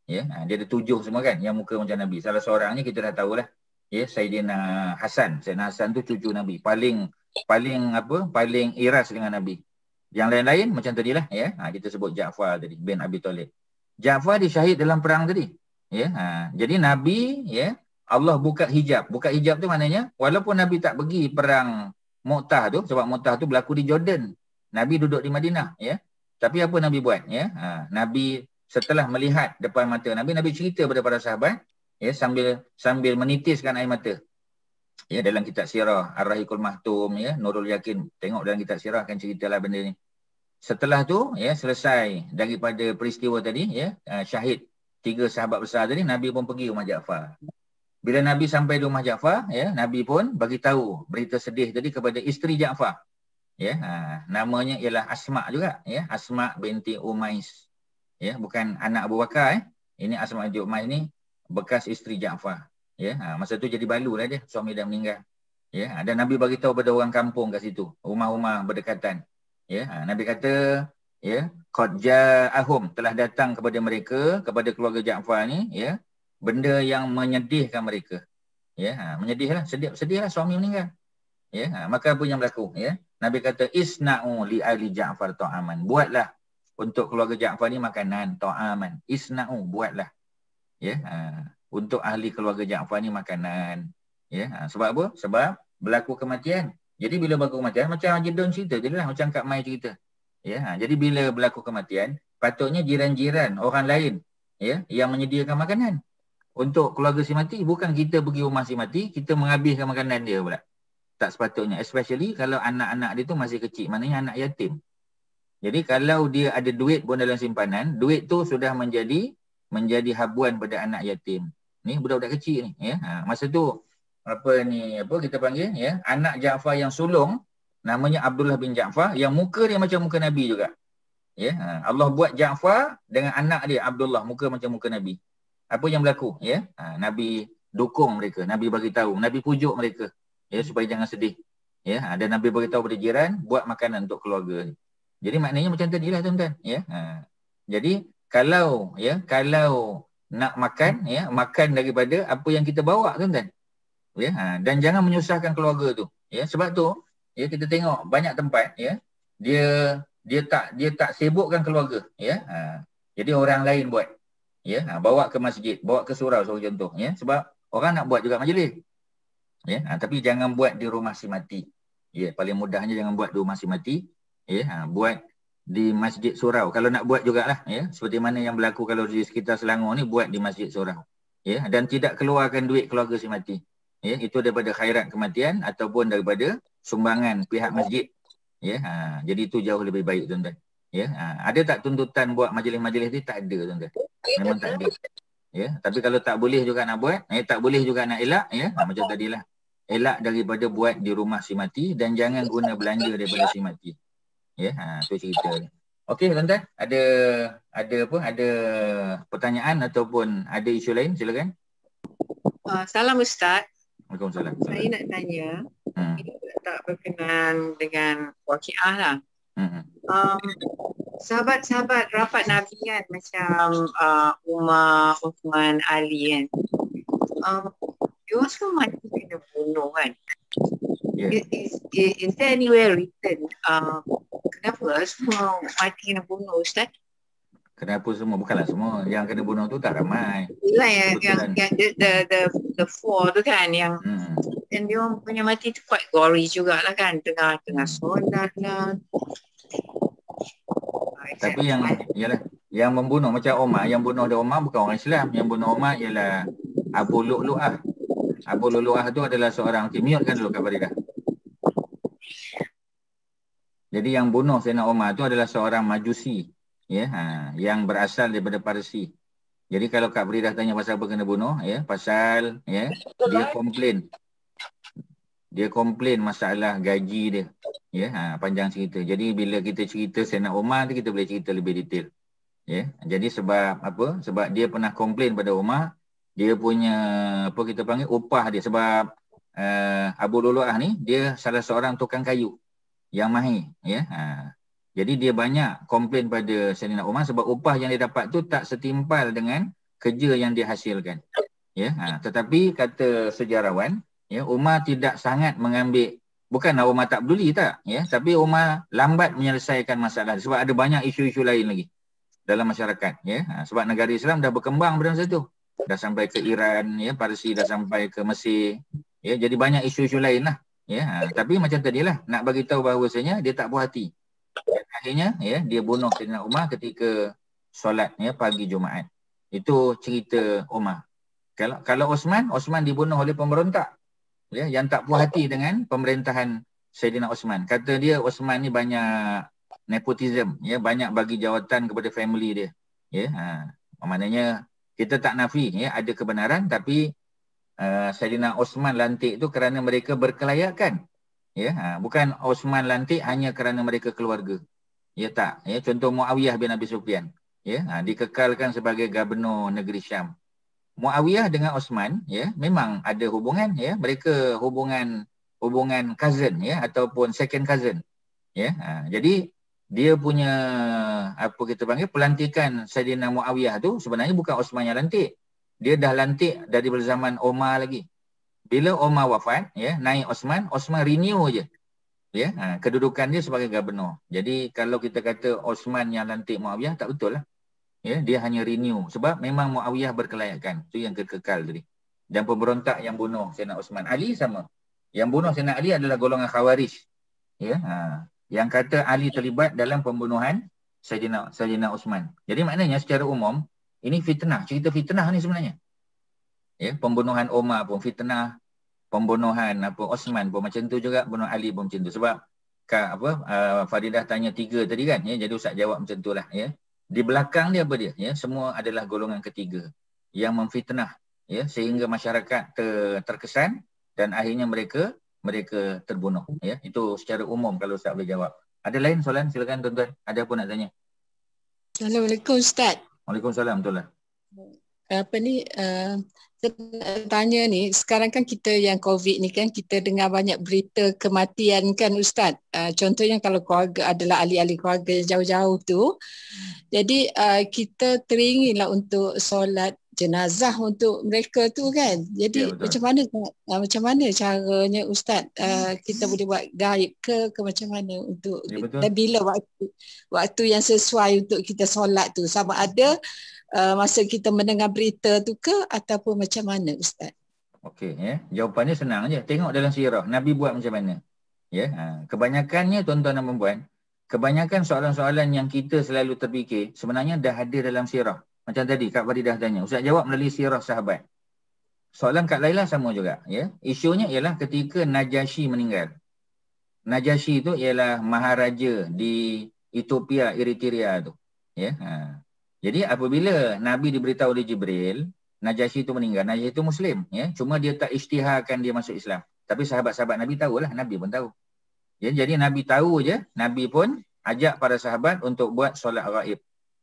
Ya, dia ada 7 semua kan yang muka macam Nabi. Salah seorangnya kita dah tahulah. Ya, Sayyidina Hasan. Sayyidina Hasan tu cucu Nabi. Paling iras dengan Nabi. Yang lain-lain macam tadilah ya. Kita sebut Ja'far tadi bin Abi Talib. Ja'far disyahid dalam perang tadi. Ya, jadi Nabi ya, Allah buka hijab. Buka hijab tu maknanya walaupun Nabi tak pergi perang Mu'tah tu, sebab Mu'tah tu berlaku di Jordan. Nabi duduk di Madinah ya. Tapi apa Nabi buat ya? Nabi setelah melihat depan mata Nabi cerita kepada para sahabat ya, sambil menitiskan air mata. Ya, dalam kitab sirah Ar-Rahiqul Mahtum ya, Nurul Yakin, tengok dalam kitab sirah akan ceritalah benda ni. Setelah tu ya, selesai daripada peristiwa tadi ya, syahid 3 sahabat besar tadi, Nabi pun pergi rumah Ja'far. Bila Nabi sampai di rumah Ja'far ya, Nabi pun bagi tahu berita sedih tadi kepada isteri Ja'far. Ya, namanya ialah Asma juga ya, Asma binti Umais. Ya, bukan anak Abu Bakar Ini Asma binti Umais ni bekas isteri Ja'far. Ya, masa tu jadi balu lah dia, suami dah meninggal. Ya, dan Nabi bagi tahu pada orang kampung kat situ, rumah-rumah berdekatan. Ya, Nabi kata, ya, qad ja'ahum, telah datang kepada mereka, kepada keluarga Ja'far ni, ya, benda yang menyedihkan mereka. Ya, menyedihlah, sedihlah suami meninggal. Ya, maka apa yang berlaku? Ya, Nabi kata isna'u li ahli Ja'far ta'aman. Buatlah untuk keluarga Ja'far ni makanan ta'aman. Isna'u, buatlah. Ya, untuk ahli keluarga Ja'far ni makanan. Ya, sebab apa? Sebab berlaku kematian. Jadi bila berlaku kematian, macam Haji Don cerita tadi lah, macam Kak Mai cerita. Ya, jadi bila berlaku kematian, patutnya jiran-jiran orang lain ya yang menyediakan makanan untuk keluarga si mati. Bukan kita pergi rumah si mati, kita menghabiskan makanan dia pula. Tak sepatutnya. Especially kalau anak-anak dia tu masih kecil, maknanya anak yatim. Jadi kalau dia ada duit pun dalam simpanan, duit tu sudah menjadi habuan pada anak yatim. Ni budak-budak kecil ni ya. Masa tu apa kita panggil ya, anak Ja'far yang sulung namanya Abdullah bin Ja'far, yang muka dia macam muka Nabi juga. Ya, Allah buat Ja'far dengan anak dia Abdullah muka macam muka Nabi. Apa yang berlaku ya? Nabi dukung mereka, Nabi bagi tahu, Nabi pujuk mereka ya supaya jangan sedih. Ya, dan Nabi bagi tahu pada jiran buat makanan untuk keluarga. Jadi maknanya macam tadilah tuan-tuan ya. Jadi kalau nak makan ya, makan daripada apa yang kita bawa tuan-tuan. Ya, dan jangan menyusahkan keluarga tu. Ya, sebab tu ya kita tengok banyak tempat ya, dia tak sibukkan keluarga ya. Jadi orang lain buat. Ya, bawa ke masjid, bawa ke surau contoh ya, sebab orang nak buat juga majlis. Ya, tapi jangan buat di rumah si mati. Ya, paling mudahnya jangan buat di rumah si mati. Ya, buat di masjid surau. Kalau nak buat jugalah ya, seperti mana yang berlaku kalau di sekitar Selangor ni, buat di masjid surau. Ya, dan tidak keluarkan duit keluarga si mati. Ya, itu daripada khairat kematian ataupun daripada sumbangan pihak masjid. Ya, jadi itu jauh lebih baik tuan-tuan. Ya, ada tak tuntutan buat majlis-majlis ni? Tak ada tuan-tuan. Memang tak ada. Ya, tapi kalau tak boleh juga nak buat, tak boleh juga nak elak ya, macam tadilah. Elak daripada buat di rumah si mati dan jangan guna belanja daripada si mati. Ya, tu cerita. Okey tuan-tuan, ada pertanyaan ataupun ada isu lain, silakan. Salam Ustaz. Waalaikumsalam. Saya nak tanya, ini tak berkenaan dengan waqiah lah. Sahabat-sahabat rapat Nabi kan, macam Umar, Uthman, Ali kan, dia semua mati kena bunuh kan. Is there anywhere written kenapa semua mati kena bunuh Ustaz? Kenapa semua? Bukanlah semua. Yang kena bunuh tu tak ramai. Itulah yang the four tu kan, yang dan dia orang punya mati tu quite gory jugalah kan, tengah solat lah. Tapi yang membunuh macam Omar, yang bunuh dia Omar bukan orang Islam. Yang bunuh Omar ialah Abu Lu'lu'ah. Abu Lu'lu'ah tu adalah seorang, mute kan dulu Kak Faridah. Jadi yang bunuh Sayyidina Omar tu adalah seorang Majusi, ya, yang berasal daripada Parsi. Jadi kalau Kak Faridah tanya pasal apa kena bunuh, ya, pasal dia komplain masalah gaji dia, ya, panjang cerita. Jadi bila kita cerita Sayyidina Omar tu kita boleh cerita lebih detail, ya. Jadi sebab apa? Sebab dia pernah komplain pada Omar, dia punya apa kita panggil upah dia, sebab Abu Lu'lu'ah ni dia salah seorang tukang kayu yang mahir, ya. Jadi dia banyak komplain pada Sayyidina Umar sebab upah yang dia dapat tu tak setimpal dengan kerja yang dia hasilkan, ya. Tetapi kata sejarawan, ya, Umar tidak sangat mengambil, bukanlah Umar tak peduli tak, ya, tapi Umar lambat menyelesaikan masalah sebab ada banyak isu-isu lain lagi dalam masyarakat, ya. Sebab negara Islam dah berkembang pada masa tu, dah sampai ke Iran, ya, Parsi dah sampai ke Mesir, ya, jadi banyak isu-isu lain lah. Ya, tapi macam tadilah nak bagi tahu bahawasanya dia tak puas hati. Dan akhirnya, ya, dia bunuh Sayyidina Umar ketika solat, ya, pagi Jumaat. Itu cerita Umar. Kalau Osman dibunuh oleh pemberontak, ya, yang tak puas hati dengan pemerintahan Sayyidina Osman. Kata dia Osman ni banyak nepotism, ya, banyak bagi jawatan kepada family dia. Ya, maknanya kita tak nafi, ya, ada kebenaran, tapi Sayyidina Osman lantik tu kerana mereka berkelayakan, ya, bukan Osman lantik hanya kerana mereka keluarga, ya, tak, ya. Contoh Muawiyah bin Abi Sufyan, ya, dikekalkan sebagai gubernur negeri Syam. Muawiyah dengan Osman, ya, memang ada hubungan, ya, mereka hubungan cousin, ya, ataupun second cousin, ya. Jadi dia punya apa kita panggil pelantikan Sayyidina Muawiyah tu sebenarnya bukan Osman yang lantik. Dia dah lantik dari zaman Omar lagi. Bila Omar wafat, ya, naik Osman renew je, ya, kedudukan dia sebagai gubernur. Jadi kalau kita kata Osman yang lantik Muawiyah, tak betul lah, ya, dia hanya renew sebab memang Muawiyah berkelayakan. Itu yang kekal tadi. Dan pemberontak yang bunuh Sayyidina Osman. Ali sama. Yang bunuh Sayyidina Ali adalah golongan Khawarij, ya, yang kata Ali terlibat dalam pembunuhan Sayyidina Osman. Jadi maknanya secara umum ini fitnah, cerita fitnah ni sebenarnya. Ya, pembunuhan Omar pun fitnah, pembunuhan Osman pun macam tu juga, bunuh Ali pun macam tu. Sebab Faridah tanya 3 tadi kan, ya, jadi Ustaz jawab macam itulah, ya. Di belakang dia apa dia? Ya, semua adalah golongan ketiga yang memfitnah, ya, sehingga masyarakat terkesan dan akhirnya mereka terbunuh, ya. Itu secara umum kalau Ustaz boleh jawab. Ada lain soalan? Silakan tuan-tuan. Ada apa nak tanya? Assalamualaikum Ustaz. Waalaikumsalam, betul lah. Apa ni, saya tanya ni, sekarang kan kita yang COVID ni kan, kita dengar banyak berita kematian kan Ustaz. Contohnya kalau keluarga adalah ahli-ahli keluarga yang jauh-jauh tu, jadi kita teringinlah untuk solat jenazah untuk mereka tu kan. Jadi ya, macam mana caranya Ustaz, kita boleh buat gaib ke macam mana untuk ya, dan bila waktu yang sesuai untuk kita solat tu, sama ada masa kita mendengar berita tu ke ataupun macam mana Ustaz? Okey, ya, jawapannya senang je. Tengok dalam sirah Nabi buat macam mana. Ya, kebanyakannya tuan-tuan dan puan-puan, kebanyakan soalan-soalan yang kita selalu terfikir sebenarnya dah ada dalam sirah. Macam tadi Kak Faridah tanya, Ustaz jawab melalui sirah sahabat. Soalan Kak Laila sama juga, ya. Isunya ialah ketika Najasyi meninggal. Najasyi itu ialah maharaja di Ethiopia, Eritrea tu, ya. Jadi apabila Nabi diberitahu oleh Jibril, Najasyi itu meninggal. Najasyi itu Muslim, ya. Cuma dia tak isytiharkan dia masuk Islam. Tapi sahabat-sahabat Nabi tahulah, Nabi pun tahu. Ya, jadi Nabi tahu je, Nabi pun ajak para sahabat untuk buat solat ghaib.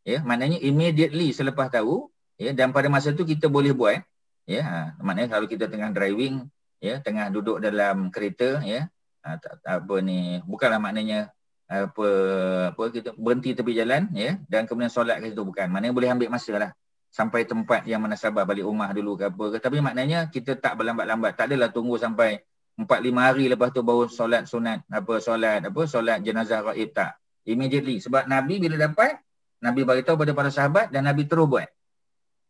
Ya, maknanya immediately selepas tahu, ya, dan pada masa tu kita boleh buat, ya. Maknanya kalau kita tengah driving, ya, tengah duduk dalam kereta, ya, bukanlah maknanya apa kita berhenti tepi jalan, ya, dan kemudian solat ke situ, bukan. Maknanya boleh ambil masa lah sampai tempat yang munasabah, balik rumah dulu ke apa ke. Tapi maknanya kita tak berlambat-lambat, tak adalah tunggu sampai 4-5 hari lepas tu baru solat sunat, solat jenazah ghaib, tak. Immediately, sebab Nabi bila dapat, Nabi beritahu pada para sahabat dan Nabi terus buat.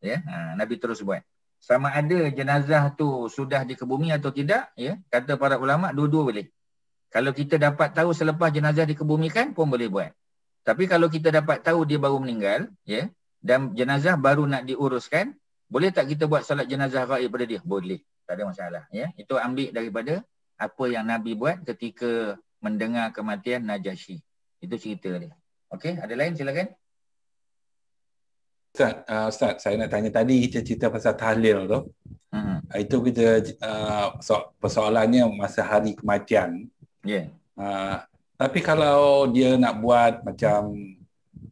Ya, Nabi terus buat. sama ada jenazah tu sudah dikebumi atau tidak, ya, kata para ulama dua-dua boleh. Kalau kita dapat tahu selepas jenazah dikebumikan pun boleh buat. Tapi kalau kita dapat tahu dia baru meninggal, ya, dan jenazah baru nak diuruskan, boleh tak kita buat solat jenazah ghaib pada dia? Boleh. Tak ada masalah, ya. Itu ambil daripada apa yang Nabi buat ketika mendengar kematian Najasyi. Itu cerita dia. Okey, ada lain silakan. Ustaz, saya nak tanya tadi kita cerita pasal tahlil tu. Itu kita persoalannya masa hari kematian. Ya. Yeah. Tapi kalau dia nak buat macam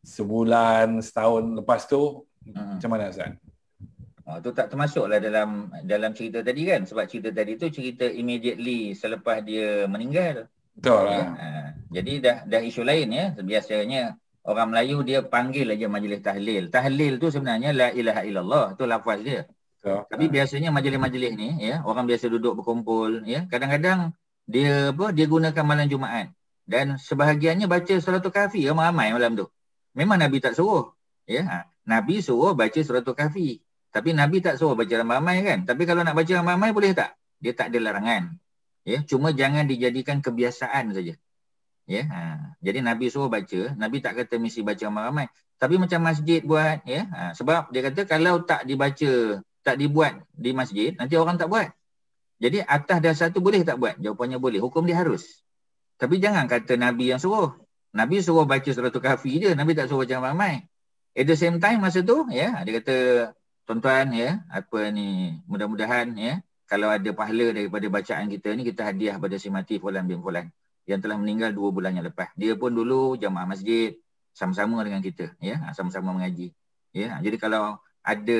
sebulan, setahun lepas tu, macam mana Ustaz? Itu tak termasuklah dalam cerita tadi kan. Sebab cerita tadi tu cerita immediately selepas dia meninggal. Betul ya? lah. Jadi dah isu lain ya. Biasanya orang Melayu dia panggil aja majlis tahlil. Tahlil tu sebenarnya la ilaha illallah. Itu lafaz dia. Betul. Tapi biasanya majlis-majlis ni ya, orang biasa duduk berkumpul ya. Kadang-kadang dia gunakan malam Jumaat. Dan sebahagiannya baca suratul Kahfi ramai-ramai malam tu. Memang Nabi tak suruh. Ya, Nabi suruh baca suratul Kahfi. Tapi Nabi tak suruh baca ramai-ramai kan. Tapi kalau nak baca ramai-ramai boleh tak? Dia tak ada larangan. Ya, cuma jangan dijadikan kebiasaan saja. Ya, jadi Nabi suruh baca, Nabi tak kata mesti baca ramai-ramai. Tapi macam masjid buat ya. Sebab dia kata kalau tak dibaca, tak dibuat di masjid, nanti orang tak buat. Jadi atas dasar tu boleh tak buat? Jawapannya boleh. Hukum dia harus. Tapi jangan kata Nabi yang suruh. Nabi suruh baca suratul Kahfi je, Nabi tak suruh baca ramai. At the same time masa tu ya, dia kata tuan-tuan ya, apa ni, mudah-mudahan ya, kalau ada pahala daripada bacaan kita ni, kita hadiah pada si mati fulan bin fulan yang telah meninggal 2 bulan yang lepas. Dia pun dulu jamaah masjid sama-sama dengan kita ya, sama-sama mengaji. Ya, jadi kalau ada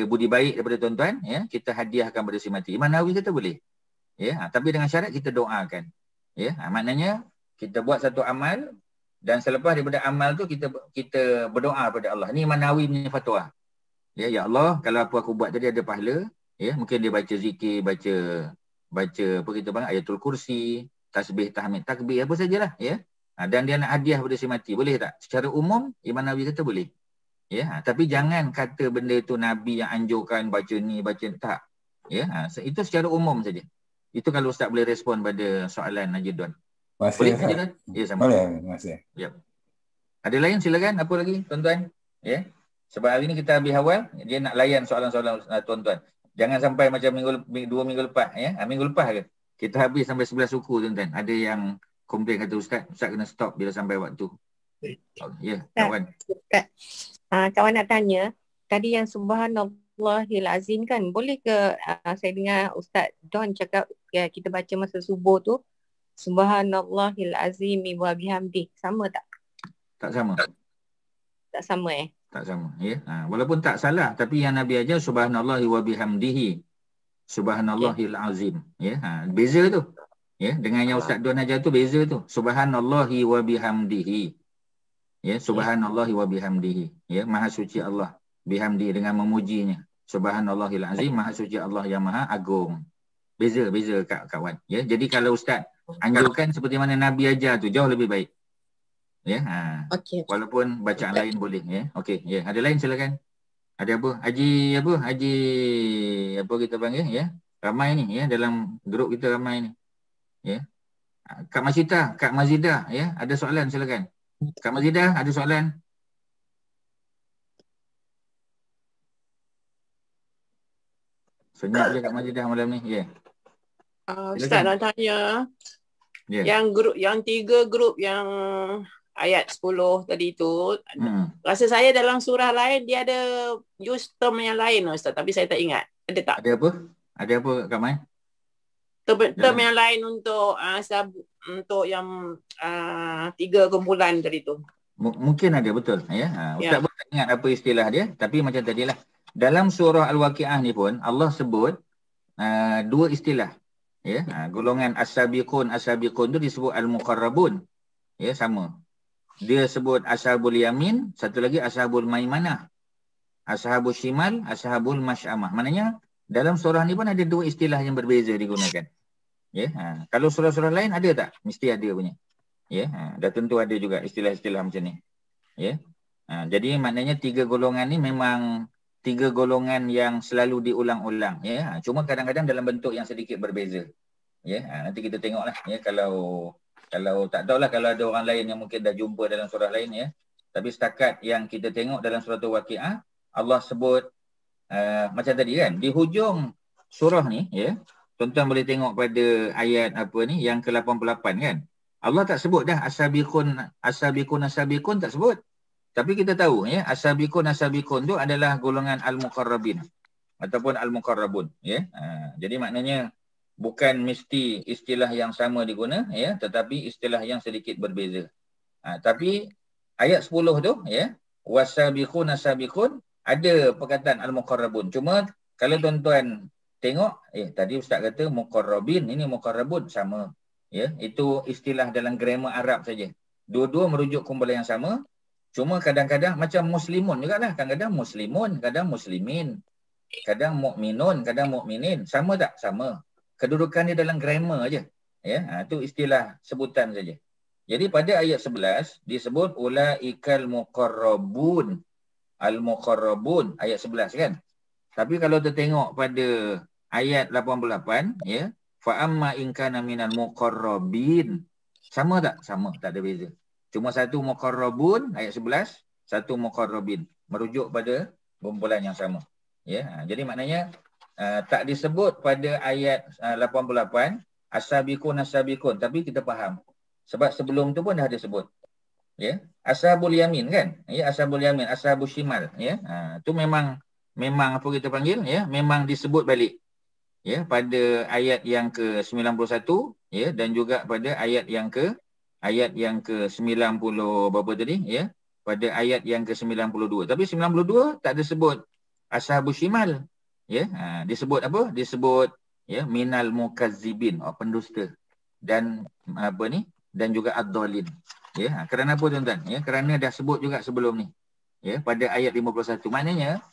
budi baik daripada tuan-tuan ya, kita hadiahkan pada si mati. Imam Nawawi kata boleh. Ya, tapi dengan syarat kita doakan. Ya, maknanya kita buat satu amal dan selepas daripada amal tu kita berdoa kepada Allah. Ni Imam Nawawi punya fatwa. Ya Allah, kalau apa aku buat tadi ada pahala, ya, mungkin dia baca zikir, baca apa kita panggil ayatul kursi, tasbih, tahmid, takbir, apa sajalah ya. Dan dia nak hadiah pada si mati, boleh tak? Secara umum Imam Nawawi kata boleh. Ya, tapi jangan kata benda itu Nabi yang anjurkan baca ni, baca tak. Ya, itu secara umum saja. Itu kalau Ustaz boleh respon pada soalan Najidun. Boleh Najidun? Ya, sama. Boleh, terima kasih. Ya. Ada lain silakan, apa lagi tuan-tuan? Ya. Sebab hari ni kita habis awal, dia nak layan soalan-soalan tuan-tuan. Jangan sampai macam 2 minggu lepas ya. Minggu lepas ke? Kita habis sampai 11 suku tuan-tuan. Ada yang komplain kata Ustaz kena stop bila sampai waktu. Ya, kawan. Kawan nak tanya, tadi yang subhanallahil azim kan, boleh ke saya dengar Ustaz Don cakap ya, kita baca masa subuh tu subhanallahil azim wa bihamdi, sama tak? Tak sama. Tak sama Tak sama ya. Walaupun tak salah, tapi yang Nabi ajar subhanallahi wa bihamdihi, subhanallahil azim ya. Beza tu. Ya, dengan yang Ustaz Don ajar tu beza tu. Subhanallahi wa bihamdihi. Ya, subhanallahi wa bihamdihi. Ya, maha suci Allah bihamdi dengan memujinya. Subhanallahil azim, maha suci Allah yang maha agung. Beza kawan. Ya, jadi kalau Ustaz anjurkan seperti mana Nabi ajar tu jauh lebih baik. Ya, okay. Walaupun bacaan lain boleh ya. Okey, ya, ada lain silakan. Ada apa? Haji apa kita panggil ya? Ramai ni ya, dalam grup kita ramai ni. Ya. Kak Mazidah ya, ada soalan silakan. Kak Mazidah ada soalan? Senyap je Kak Mazidah malam ni. Ya. Ustaz nak tanya. Yeah. Yang 3 grup yang ayat 10 tadi tu, rasa saya dalam surah lain dia ada use term yang lain Ustaz, tapi saya tak ingat. Ada tak? Ada apa? Ada apa Kak Mai? Term yang lain untuk yang 3 kumpulan tadi tu. Mungkin ada, betul ya. Ustaz pun tak ingat apa istilah dia, tapi macam tadilah. Dalam surah Al-Waqiah ni pun Allah sebut 2 istilah. Ya, golongan as-sabiqun tu disebut al-muqarrabun. Ya, sama. Dia sebut ashabul yamin, satu lagi ashabul maimanah. Ashabul shimal, ashabul masy'amah. Maknanya dalam surah ni pun ada 2 istilah yang berbeza digunakan. Ya, kalau surah-surah lain ada tak? Mesti ada punya. Ya, dah tentu ada juga istilah-istilah macam ni. Ya. Jadi maknanya 3 golongan ni memang tiga golongan yang selalu diulang-ulang, ya. Cuma kadang-kadang dalam bentuk yang sedikit berbeza. Ya, nanti kita tengoklah, ya, kalau tak tahulah kalau ada orang lain yang mungkin dah jumpa dalam surah lain, ya. Tapi setakat yang kita tengok dalam surah Waqiah, Allah sebut macam tadi kan, di hujung surah ni, ya. Tuan-tuan boleh tengok pada ayat apa ni, yang ke-88 kan. Allah tak sebut dah as-sabiqun tak sebut. Tapi kita tahu, ya, as-sabiqun tu adalah golongan al-muqarrabin ataupun al-muqarrabun, ya. Jadi maknanya bukan mesti istilah yang sama diguna, ya, tetapi istilah yang sedikit berbeza. Tapi ayat 10 tu, ya, wasabiqun ada perkataan al-muqarrabun. Cuma kalau tuan-tuan tengok, tadi ustaz kata muqarrabin, ini muqarrabun, sama. Ya, itu istilah dalam grammar Arab saja. Dua-dua merujuk kumpulan yang sama. Cuma kadang-kadang macam muslimun jugalah, kadang-kadang muslimun, kadang muslimin, kadang mukminun, kadang mukminin. Sama tak? Sama. Kedudukan dia dalam grammar aja. Ya, itu istilah sebutan saja. Jadi pada ayat 11 disebut ulaikal muqarrabun. Al-muqarrabun ayat 11 kan. Tapi kalau kita tengok pada ayat 88, ya, fa amma in kana minal muqarrabin. Sama tak? Sama, tak ada beza. Cuma satu muqarrabun ayat 11, satu muqarrabin, merujuk pada kumpulan yang sama. Ya, jadi maknanya tak disebut pada ayat 88 as-sabiqun, tapi kita faham. Sebab sebelum tu pun dah ada sebut. Ya, ashabul yamin kan? Ya, ashabul yamin, ashabul shimal, ya. Tu memang apa kita panggil, ya, memang disebut balik. Ya, pada ayat yang ke-91, ya, dan juga pada ayat yang ke-90 berapa tadi, ya, pada ayat yang ke-92. Tapi 92 tak ada sebut ashabul shimal, ya. Disebut apa? Disebut, ya, minal mukazzibin, pendusta, dan apa ni, dan juga ad-dhalin. Ya, kerana apa tuan-tuan? Ya, kerana dah sebut juga sebelum ni. Ya, pada ayat 51. Maknanya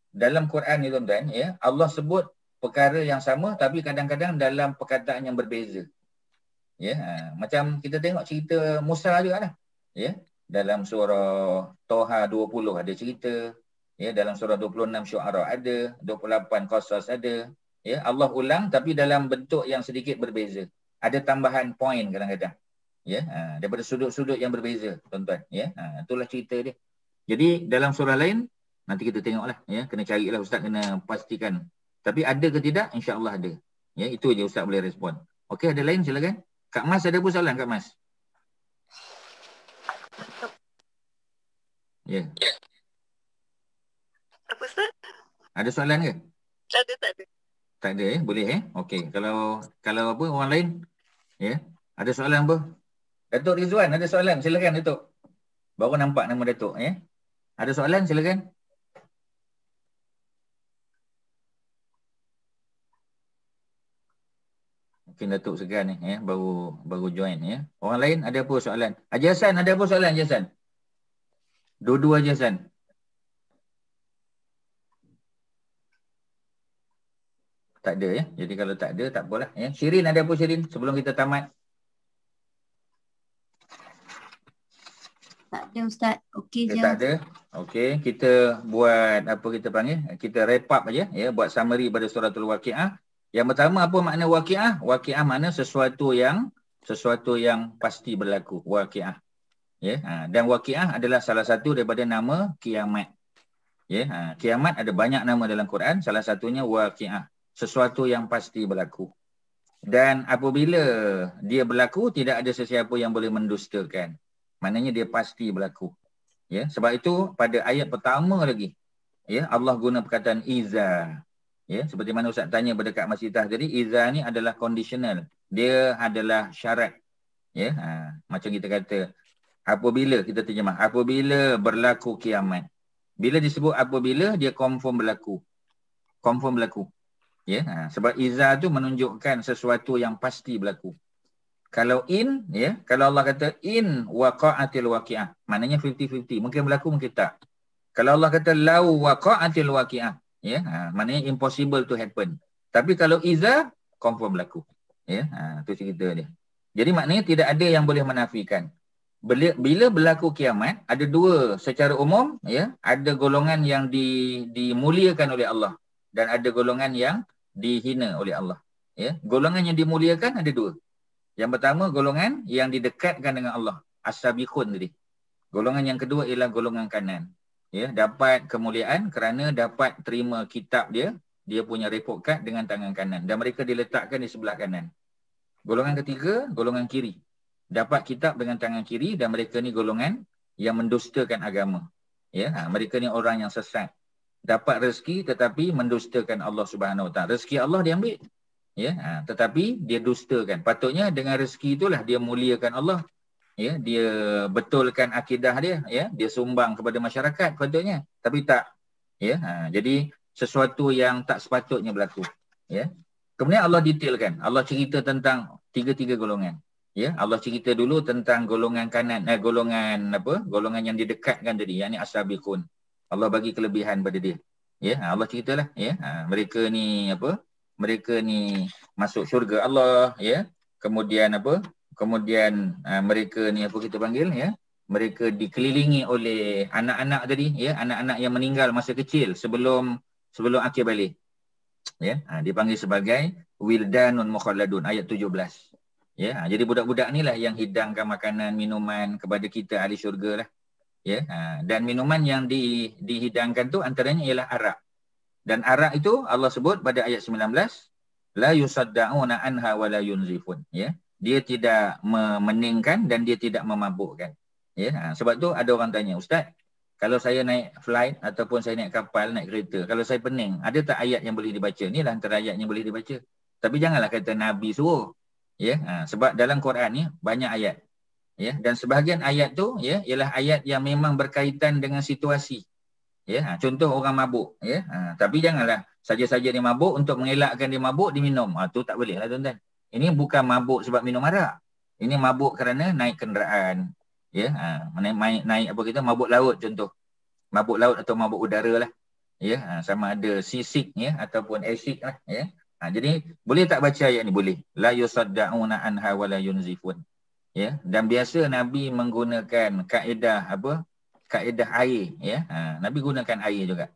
dalam Quran ni tuan-tuan, ya, Allah sebut perkara yang sama tapi kadang-kadang dalam perkataan yang berbeza. Ya, macam kita tengok cerita Musa jugalah. Ya, dalam surah Toha 20 ada cerita, ya, dalam surah 26 Syu'ara ada, 28 Qasas ada. Ya, Allah ulang tapi dalam bentuk yang sedikit berbeza. Ada tambahan poin kadang-kadang. Ya, daripada sudut-sudut yang berbeza, tuan-tuan. Ya, itulah cerita dia. Jadi dalam surah lain nanti kita tengoklah, ya, kena carilah, ustaz kena pastikan. Tapi ada ke tidak? Insya-Allah ada. Ya, itu je ustaz boleh respon. Okey, ada lain silakan. Kak Mas ada apa soalan, Kak Mas? Ya. Apa ustaz? Ada soalan ke? Tak ada. Tak ada, boleh Okey, kalau apa orang lain, ya, ada soalan apa? Datuk Rizwan ada soalan, silakan Datuk. Baru nampak nama Datuk, ya. Ada soalan silakan. Mungkin Datuk segan ni, ya, baru join, ya. Orang lain ada apa soalan? Haji Hassan ada apa soalan, Haji Hassan? Dua-dua Haji Hassan. Tak ada, ya. Jadi kalau tak ada, tak apalah, ya. Shirin ada apa Shirin sebelum kita tamat? Tak ada ustaz. Okey je. Tak ada. Okey, kita buat apa kita panggil? Kita wrap up aja, ya, buat summary pada suratul Waqiah. Yang pertama, apa makna Waqiah? Waqiah makna sesuatu yang pasti berlaku, Waqiah. Ya, dan Waqiah adalah salah satu daripada nama kiamat. Ya, kiamat ada banyak nama dalam Quran, salah satunya Waqiah, sesuatu yang pasti berlaku. Dan apabila dia berlaku, tidak ada sesiapa yang boleh mendustakan. Maknanya dia pasti berlaku. Ya, sebab itu pada ayat pertama lagi, ya, Allah guna perkataan iza. Ya, seperti mana Ustaz tanya pada Kak Masitah tadi, iza ni adalah conditional. Dia adalah syarat. Ya, macam kita kata apabila, kita terjemah apabila berlaku kiamat. Bila disebut apabila, dia confirm berlaku. Confirm berlaku. Ya, sebab iza tu menunjukkan sesuatu yang pasti berlaku. Kalau in, ya, kalau Allah kata in waqa'atil waqi'ah, maknanya 50-50, mungkin berlaku mungkin tak. Kalau Allah kata lau waqa'atil waqi'ah, ya, maknanya impossible to happen. Tapi kalau iza, confirm berlaku. Ya, itu cerita dia. Jadi maknanya tidak ada yang boleh menafikan. bila berlaku kiamat, ada dua secara umum, ya, ada golongan yang dimuliakan oleh Allah dan ada golongan yang dihina oleh Allah. Ya, golongan yang dimuliakan ada dua. Yang pertama, golongan yang didekatkan dengan Allah, as-sabiqun tadi. Golongan yang kedua ialah golongan kanan. Ya, dapat kemuliaan kerana dapat terima kitab dia punya report card dengan tangan kanan dan mereka diletakkan di sebelah kanan. Golongan ketiga, golongan kiri. Dapat kitab dengan tangan kiri dan mereka ni golongan yang mendustakan agama. Ya, mereka ni orang yang sesat. Dapat rezeki tetapi mendustakan Allah Subhanahu Wa Taala. Rezeki Allah dia ambil. Ya, tetapi dia dustakan. Patutnya dengan rezeki itulah dia muliakan Allah. Ya, dia betulkan akidah dia, ya, dia sumbang kepada masyarakat patutnya. Tapi tak. Ya, jadi sesuatu yang tak sepatutnya berlaku. Ya. Kemudian Allah detailkan. Allah cerita tentang tiga-tiga golongan. Ya, Allah cerita dulu tentang golongan kanan, golongan yang didekatkan tadi, yakni as-sabiqun. Allah bagi kelebihan pada dia. Ya, Allah ceritalah, ya, mereka ni mereka ni masuk syurga Allah, ya. Kemudian mereka ni kita panggil, ya. Mereka dikelilingi oleh anak-anak tadi, ya, anak-anak yang meninggal masa kecil sebelum akhir balik. Ya, dipanggil sebagai wildanun mukhalladun, ayat 17. Ya, jadi budak-budak ni lah yang hidangkan makanan, minuman kepada kita ahli syurga lah. Ya, dan minuman yang dihidangkan tu antaranya ialah arak. Dan arak itu Allah sebut pada ayat 19, la yusaddauna anha wa la yunzifun. Ya, dia tidak memeningkan dan dia tidak memabukkan. Ya, sebab tu ada orang tanya, Ustaz, kalau saya naik flight ataupun saya naik kapal, naik kereta, kalau saya pening, ada tak ayat yang boleh dibaca? Inilah antara ayat yang boleh dibaca. Tapi janganlah kata Nabi suruh. Ya, sebab dalam Quran ni banyak ayat. Ya, dan sebahagian ayat tu, ya, ialah ayat yang memang berkaitan dengan situasi. Ya, contoh orang mabuk, ya. Tapi janganlah saja-saja dia mabuk untuk mengelakkan dia mabuk diminum. Tu tak boleh lah tuan-tuan. Ini bukan mabuk sebab minum arak. Ini mabuk kerana naik kenderaan. Ya, naik mabuk laut contoh. Mabuk laut atau mabuk udara lah. Ya, sama ada sisik, ya, ataupun acid lah, ya. Jadi boleh tak baca ayat ni? Boleh. La yusaddauna anha wa la yunzifun. Ya, dan biasa Nabi menggunakan kaedah kaedah air, ya. Nabi gunakan air juga.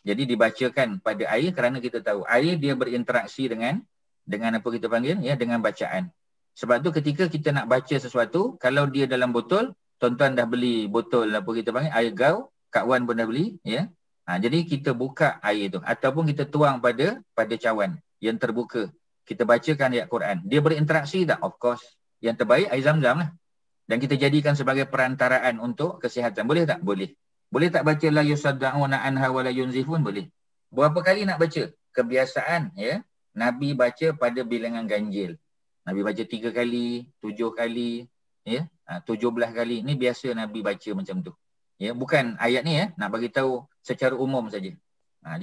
Jadi dibacakan pada air kerana kita tahu air dia berinteraksi dengan apa kita panggil, ya, dengan bacaan. Sebab tu ketika kita nak baca sesuatu, kalau dia dalam botol, tuan-tuan dah beli botol kita panggil air gau, Kak Wan pun dah beli, ya. Jadi kita buka air tu ataupun kita tuang pada cawan yang terbuka. Kita bacakan ayat Quran. Dia berinteraksi tak? Of course. Yang terbaik air Zam-Zam lah. Dan kita jadikan sebagai perantaraan untuk kesihatan. Boleh tak? Boleh. Boleh tak baca la yusaddauna anha wa la yunzifun? Boleh. Berapa kali nak baca? Kebiasaan, ya. Nabi baca pada bilangan ganjil. Nabi baca 3 kali, 7 kali, ya. 17 kali. Ini biasa Nabi baca macam tu. Ya, bukan ayat ni, ya, nak bagi tahu secara umum saja.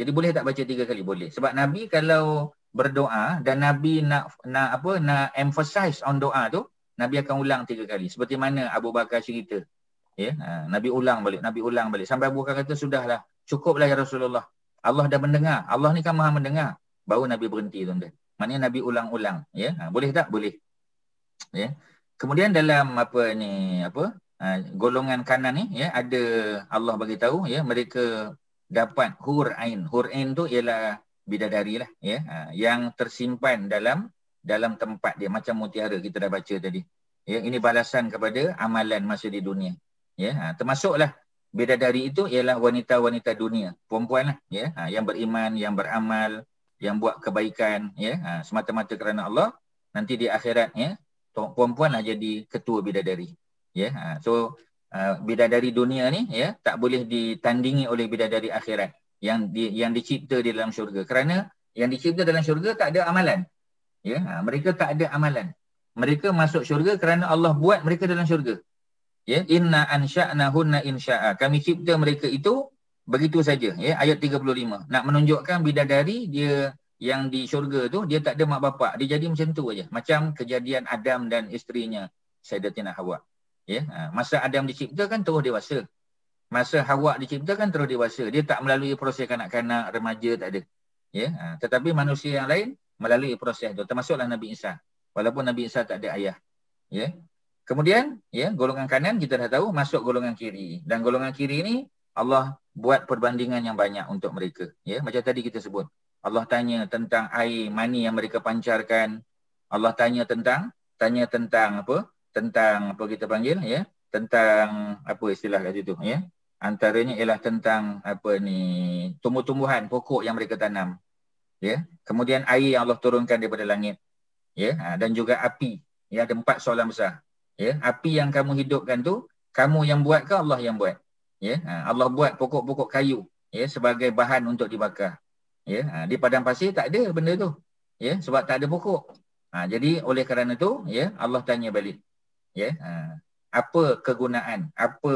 Jadi boleh tak baca 3 kali? Boleh. Sebab Nabi kalau berdoa dan Nabi nak emphasize on doa tu, Nabi akan ulang 3 kali. Seperti mana Abu Bakar cerita. Ya, Nabi ulang balik sampai Abu Bakar kata, sudahlah, cukuplah ya Rasulullah. Allah dah mendengar. Allah ni kan Maha mendengar. Baru Nabi berhenti, tuan-tuan. Maknanya Nabi ulang-ulang, ya. Boleh tak? Boleh. Ya. Kemudian dalam golongan kanan ni, ya, ada Allah bagi tahu, ya, mereka dapat hur ain. Hur ain tu ialah bidadari lah, ya, yang tersimpan dalam tempat dia macam mutiara kita dah baca tadi. Ya, ini balasan kepada amalan masa di dunia. Ya, termasuklah bidadari itu ialah wanita-wanita dunia, perempuan lah, ya, yang beriman, yang beramal, yang buat kebaikan, ya, semata-mata kerana Allah. Nanti di akhirat, ya, perempuan lah jadi ketua bidadari. Ya, so bidadari dunia ni, ya, tak boleh ditandingi oleh bidadari akhirat yang dicipta di dalam syurga. Kerana yang dicipta dalam syurga tak ada amalan. Ya, mereka tak ada amalan. Mereka masuk syurga kerana Allah buat mereka dalam syurga. Ya, inna ansha'nahunna insya'a. Kami cipta mereka itu begitu saja, ya, ayat 35. Nak menunjukkan bidadari dia yang di syurga tu dia tak ada mak bapak, dia jadi macam tu aja. Macam kejadian Adam dan isterinya Sayyidatina Hawa. Ya, masa Adam diciptakan terus dewasa. Masa Hawa diciptakan terus dewasa. Dia tak melalui proses kanak-kanak, remaja, tak ada. Ya, tetapi manusia yang lain melalui proses itu. Termasuklah Nabi Isa. Walaupun Nabi Isa tak ada ayah. Ya. Kemudian ya, golongan kanan kita dah tahu masuk golongan kiri, dan golongan kiri ni Allah buat perbandingan yang banyak untuk mereka. Ya, macam tadi kita sebut. Allah tanya tentang air mani yang mereka pancarkan. Allah tanya tentang apa? Tentang apa kita panggil ya? Tentang apa istilah kat situ ya? Antaranya ialah tentang apa ni, tumbuh-tumbuhan, pokok yang mereka tanam. Ya. Kemudian air yang Allah turunkan daripada langit. Ya, dan juga api. Ya, ada 4 soalan besar. Ya, api yang kamu hidupkan tu, kamu yang buat ke Allah yang buat? Ya, Allah buat pokok-pokok kayu ya sebagai bahan untuk dibakar. Ya, di padang pasir tak ada benda tu. Ya, sebab tak ada pokok. Jadi oleh kerana tu ya, Allah tanya balik. Ya, apa kegunaan, apa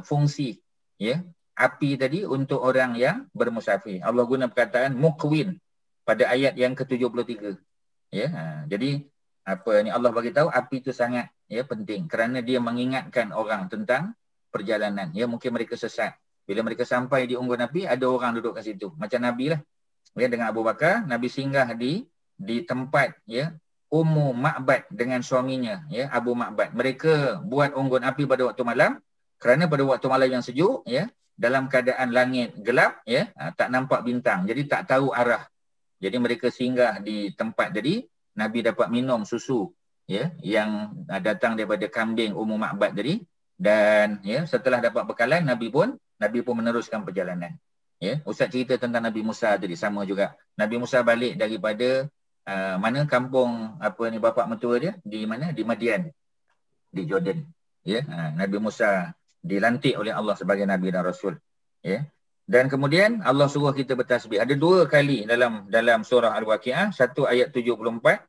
fungsi ya api tadi untuk orang yang bermusafir? Allah guna perkataan muqwin pada ayat yang ke-73. Ya, jadi apa ni, Allah bagi tahu api itu sangat ya penting kerana dia mengingatkan orang tentang perjalanan. Ya, mungkin mereka sesat. Bila mereka sampai di unggun api, ada orang duduk kat situ. Macam Nabi lah. Ya, dengan Abu Bakar, Nabi singgah di tempat ya Ummu Ma'bad dengan suaminya ya Abu Ma'bad. Mereka buat unggun api pada waktu malam kerana pada waktu malam yang sejuk ya, dalam keadaan langit gelap ya, tak nampak bintang. Jadi tak tahu arah. Jadi mereka singgah di tempat tadi. Nabi dapat minum susu ya yang datang daripada kambing Ummu Ma'bad tadi, dan ya setelah dapat bekalan Nabi pun meneruskan perjalanan. Ya, Ustaz cerita tentang Nabi Musa tadi sama juga. Nabi Musa balik daripada mana kampung apa ni bapak mentua dia, di mana, di Madian, di Jordan. Ya, Nabi Musa dilantik oleh Allah sebagai nabi dan rasul. Ya. Dan kemudian Allah suruh kita bertasbih. Ada 2 kali dalam surah Al-Waqiah, satu ayat 74,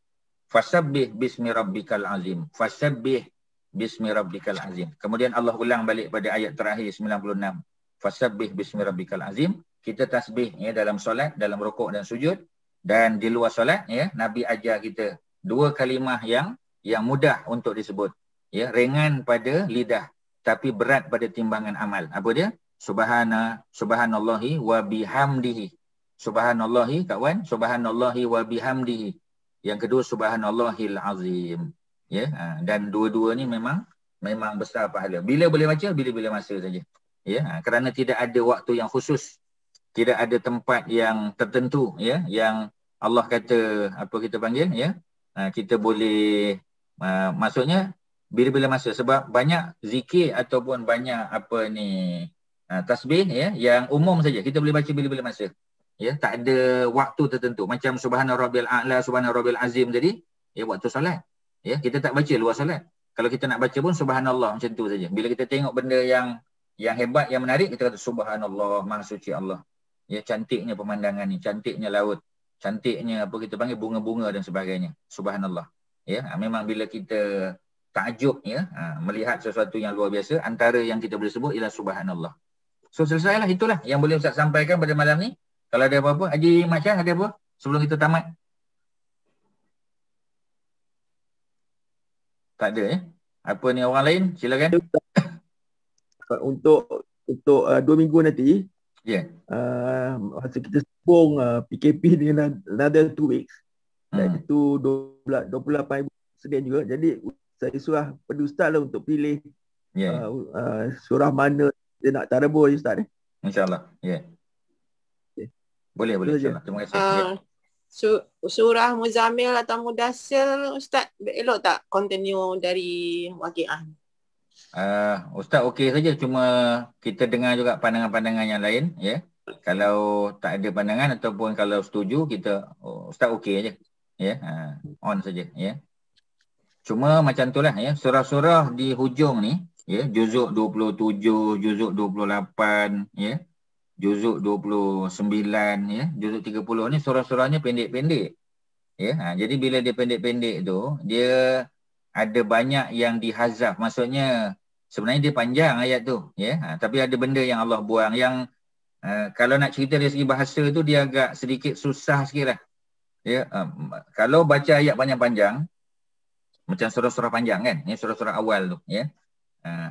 fasabbih bismi rabbikal azim. Fasabbih bismi rabbikal azim. Kemudian Allah ulang balik pada ayat terakhir 96. Fasabbih bismi rabbikal azim. Kita tasbih ya dalam solat, dalam rukuk dan sujud, dan di luar solat ya, Nabi ajar kita 2 kalimah yang mudah untuk disebut. Ya, ringan pada lidah tapi berat pada timbangan amal. Apa dia? Subhanallahi wa bihamdihi. Subhanallahi kawan, subhanallahi wa bihamdihi. Yang kedua subhanallahil azim. Ya, dan dua-dua ni memang besar pahala. Bila boleh baca? Bila-bila masa saja. Ya, kerana tidak ada waktu yang khusus. Tidak ada tempat yang tertentu ya, yang Allah kata apa kita panggil ya. Kita boleh maksudnya bila-bila masa, sebab banyak zikir ataupun banyak apa ni tasbih ya yang umum saja kita boleh baca bila-bila masa. Ya, tak ada waktu tertentu. Macam subhana rabbil a'la, subhana rabbil azim tadi, ya waktu solat. Ya, kita tak baca luar solat. Kalau kita nak baca pun subhanallah macam tu saja. Bila kita tengok benda yang hebat, yang menarik, kita kata subhanallah, maha suci Allah. Ya, cantiknya pemandangan ni, cantiknya laut, cantiknya apa kita panggil bunga-bunga dan sebagainya. Subhanallah. Ya, memang bila kita takjub ya, melihat sesuatu yang luar biasa, antara yang kita boleh sebut ialah subhanallah. So selesailah, itulah yang boleh Ustaz sampaikan pada malam ni. Kalau ada apa-apa, Haji Macam ada apa sebelum kita tamat? Tak ada ya? Apa ni orang lain? Silakan. Untuk 2 minggu nanti, ya. Masa kita sambung PKP dengan another 2 weeks. Iaitu 28 Senin juga. Jadi saya surah pada Ustaz lah untuk pilih surah mana dia nak tadabbur Ustaz. InsyaAllah. Ya. Boleh. InsyaAllah. Terima kasih. Surah Muzammil atau Mudassir, Ustaz elok tak continue dari Waqiah? Ustaz okey saja, cuma kita dengar juga pandangan-pandangan yang lain ya. Kalau tak ada pandangan ataupun kalau setuju, kita Ustaz okey aja. Ya, on saja ya. Cuma macam itulah ya, surah-surah di hujung ni ya, juzuk 27, juzuk 28 ya, juzuk 29 ya, juzuk 30 ni surah-surahnya pendek-pendek. Ya, jadi bila dia pendek-pendek tu, dia ada banyak yang dihazaf. Maksudnya sebenarnya dia panjang ayat tu ya, tapi ada benda yang Allah buang yang kalau nak cerita dari segi bahasa tu dia agak sedikit susah sikitlah. Ya, kalau baca ayat panjang-panjang macam surah-surah panjang kan, ya, surah-surah awal tu ya,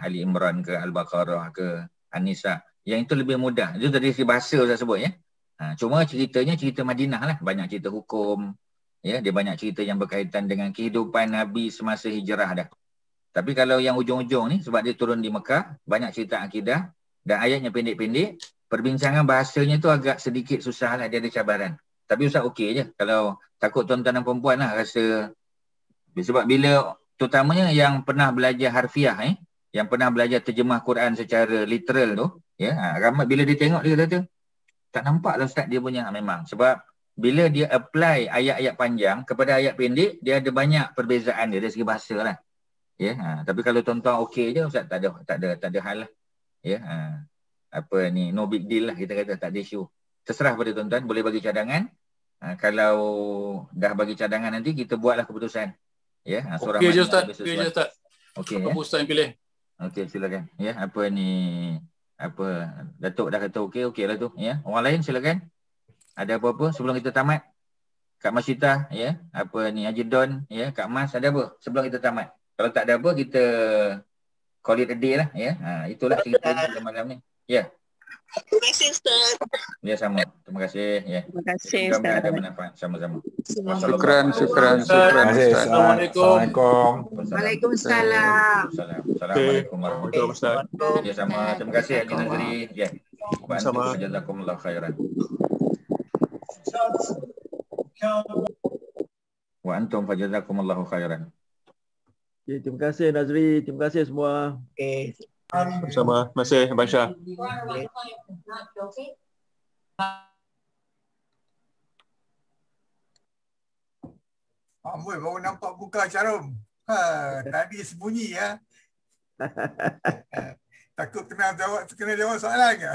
Ali Imran ke Al-Baqarah ke An-Nisa, yang itu lebih mudah. Itu dari segi bahasa saya sebut ya. Cuma ceritanya cerita Madinah lah, banyak cerita hukum ya, dia banyak cerita yang berkaitan dengan kehidupan Nabi semasa hijrah dah. Tapi kalau yang ujung-ujung ni, sebab dia turun di Mekah, banyak cerita akidah dan ayatnya pendek-pendek, perbincangan bahasanya tu agak sedikit susah lah, dia ada cabaran. Tapi Ustaz okey je. Kalau takut tuan-tuan dan perempuan lah rasa, sebab bila terutamanya yang pernah belajar harfiah, yang pernah belajar terjemah Quran secara literal tu, ramai bila dia tengok dia kata, tak nampak lah Ustaz dia punya. Memang sebab bila dia apply ayat-ayat panjang kepada ayat pendek, dia ada banyak perbezaan dia dari segi bahasa lah. Tapi kalau tuan-tuan okey je Ustaz, tak ada hal lah. Apa ni, no big deal lah kita kata, tak ada isu. Terserah pada tuan-tuan, boleh bagi cadangan. Kalau dah bagi cadangan nanti kita buatlah keputusan. Okey je Ustaz. Okey je Ustaz. Okey. Apa Ustaz yang pilih? Okey, silakan. Apa ni, Datuk dah kata okey lah tu. Orang lain silakan. Ada apa-apa sebelum kita tamat? Kak Masita, apa ni, Haji Don, Kak Mas, ada apa sebelum kita tamat? Kalau tak ada apa, kita call it a day lah. Itulah cerita kita malam ni. Terima kasih Ustaz. Sama. Terima kasih. Terima kasih Ustaz. Mudah-mudahan ada manfaat sama-sama. Syukran. Assalamualaikum. Waalaikumsalam. Assalamualaikum warahmatullahi wabarakatuh. Sama. Terima kasih Haji Nazri. Sama. Jazakumullah khairan. Wa antum fajazakumullahu khairan. Okay, terima kasih Nazri, terima kasih semua. Bersama. Terima kasih Abang Syah. Amboi, baru nampak buka Syarum. Tadi sembunyi ya. Takut kena jawab soalan ke?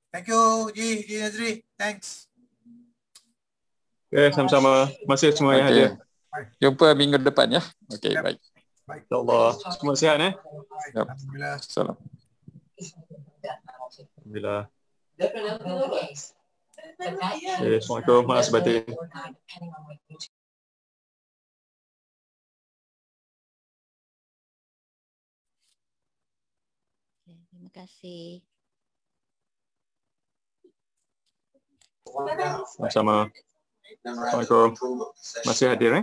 Thank you, Ji Nazri. Thanks. Okay, sama-sama. Terima kasih semua yang hadir. Jumpa minggu depan ya. Okey, baik. InsyaAllah. Semua sihat Alhamdulillah. Salam. Alhamdulillah. Assalamualaikum. Maaf batin. Terima kasih. Sama-sama. Assalamualaikum. Masih hadir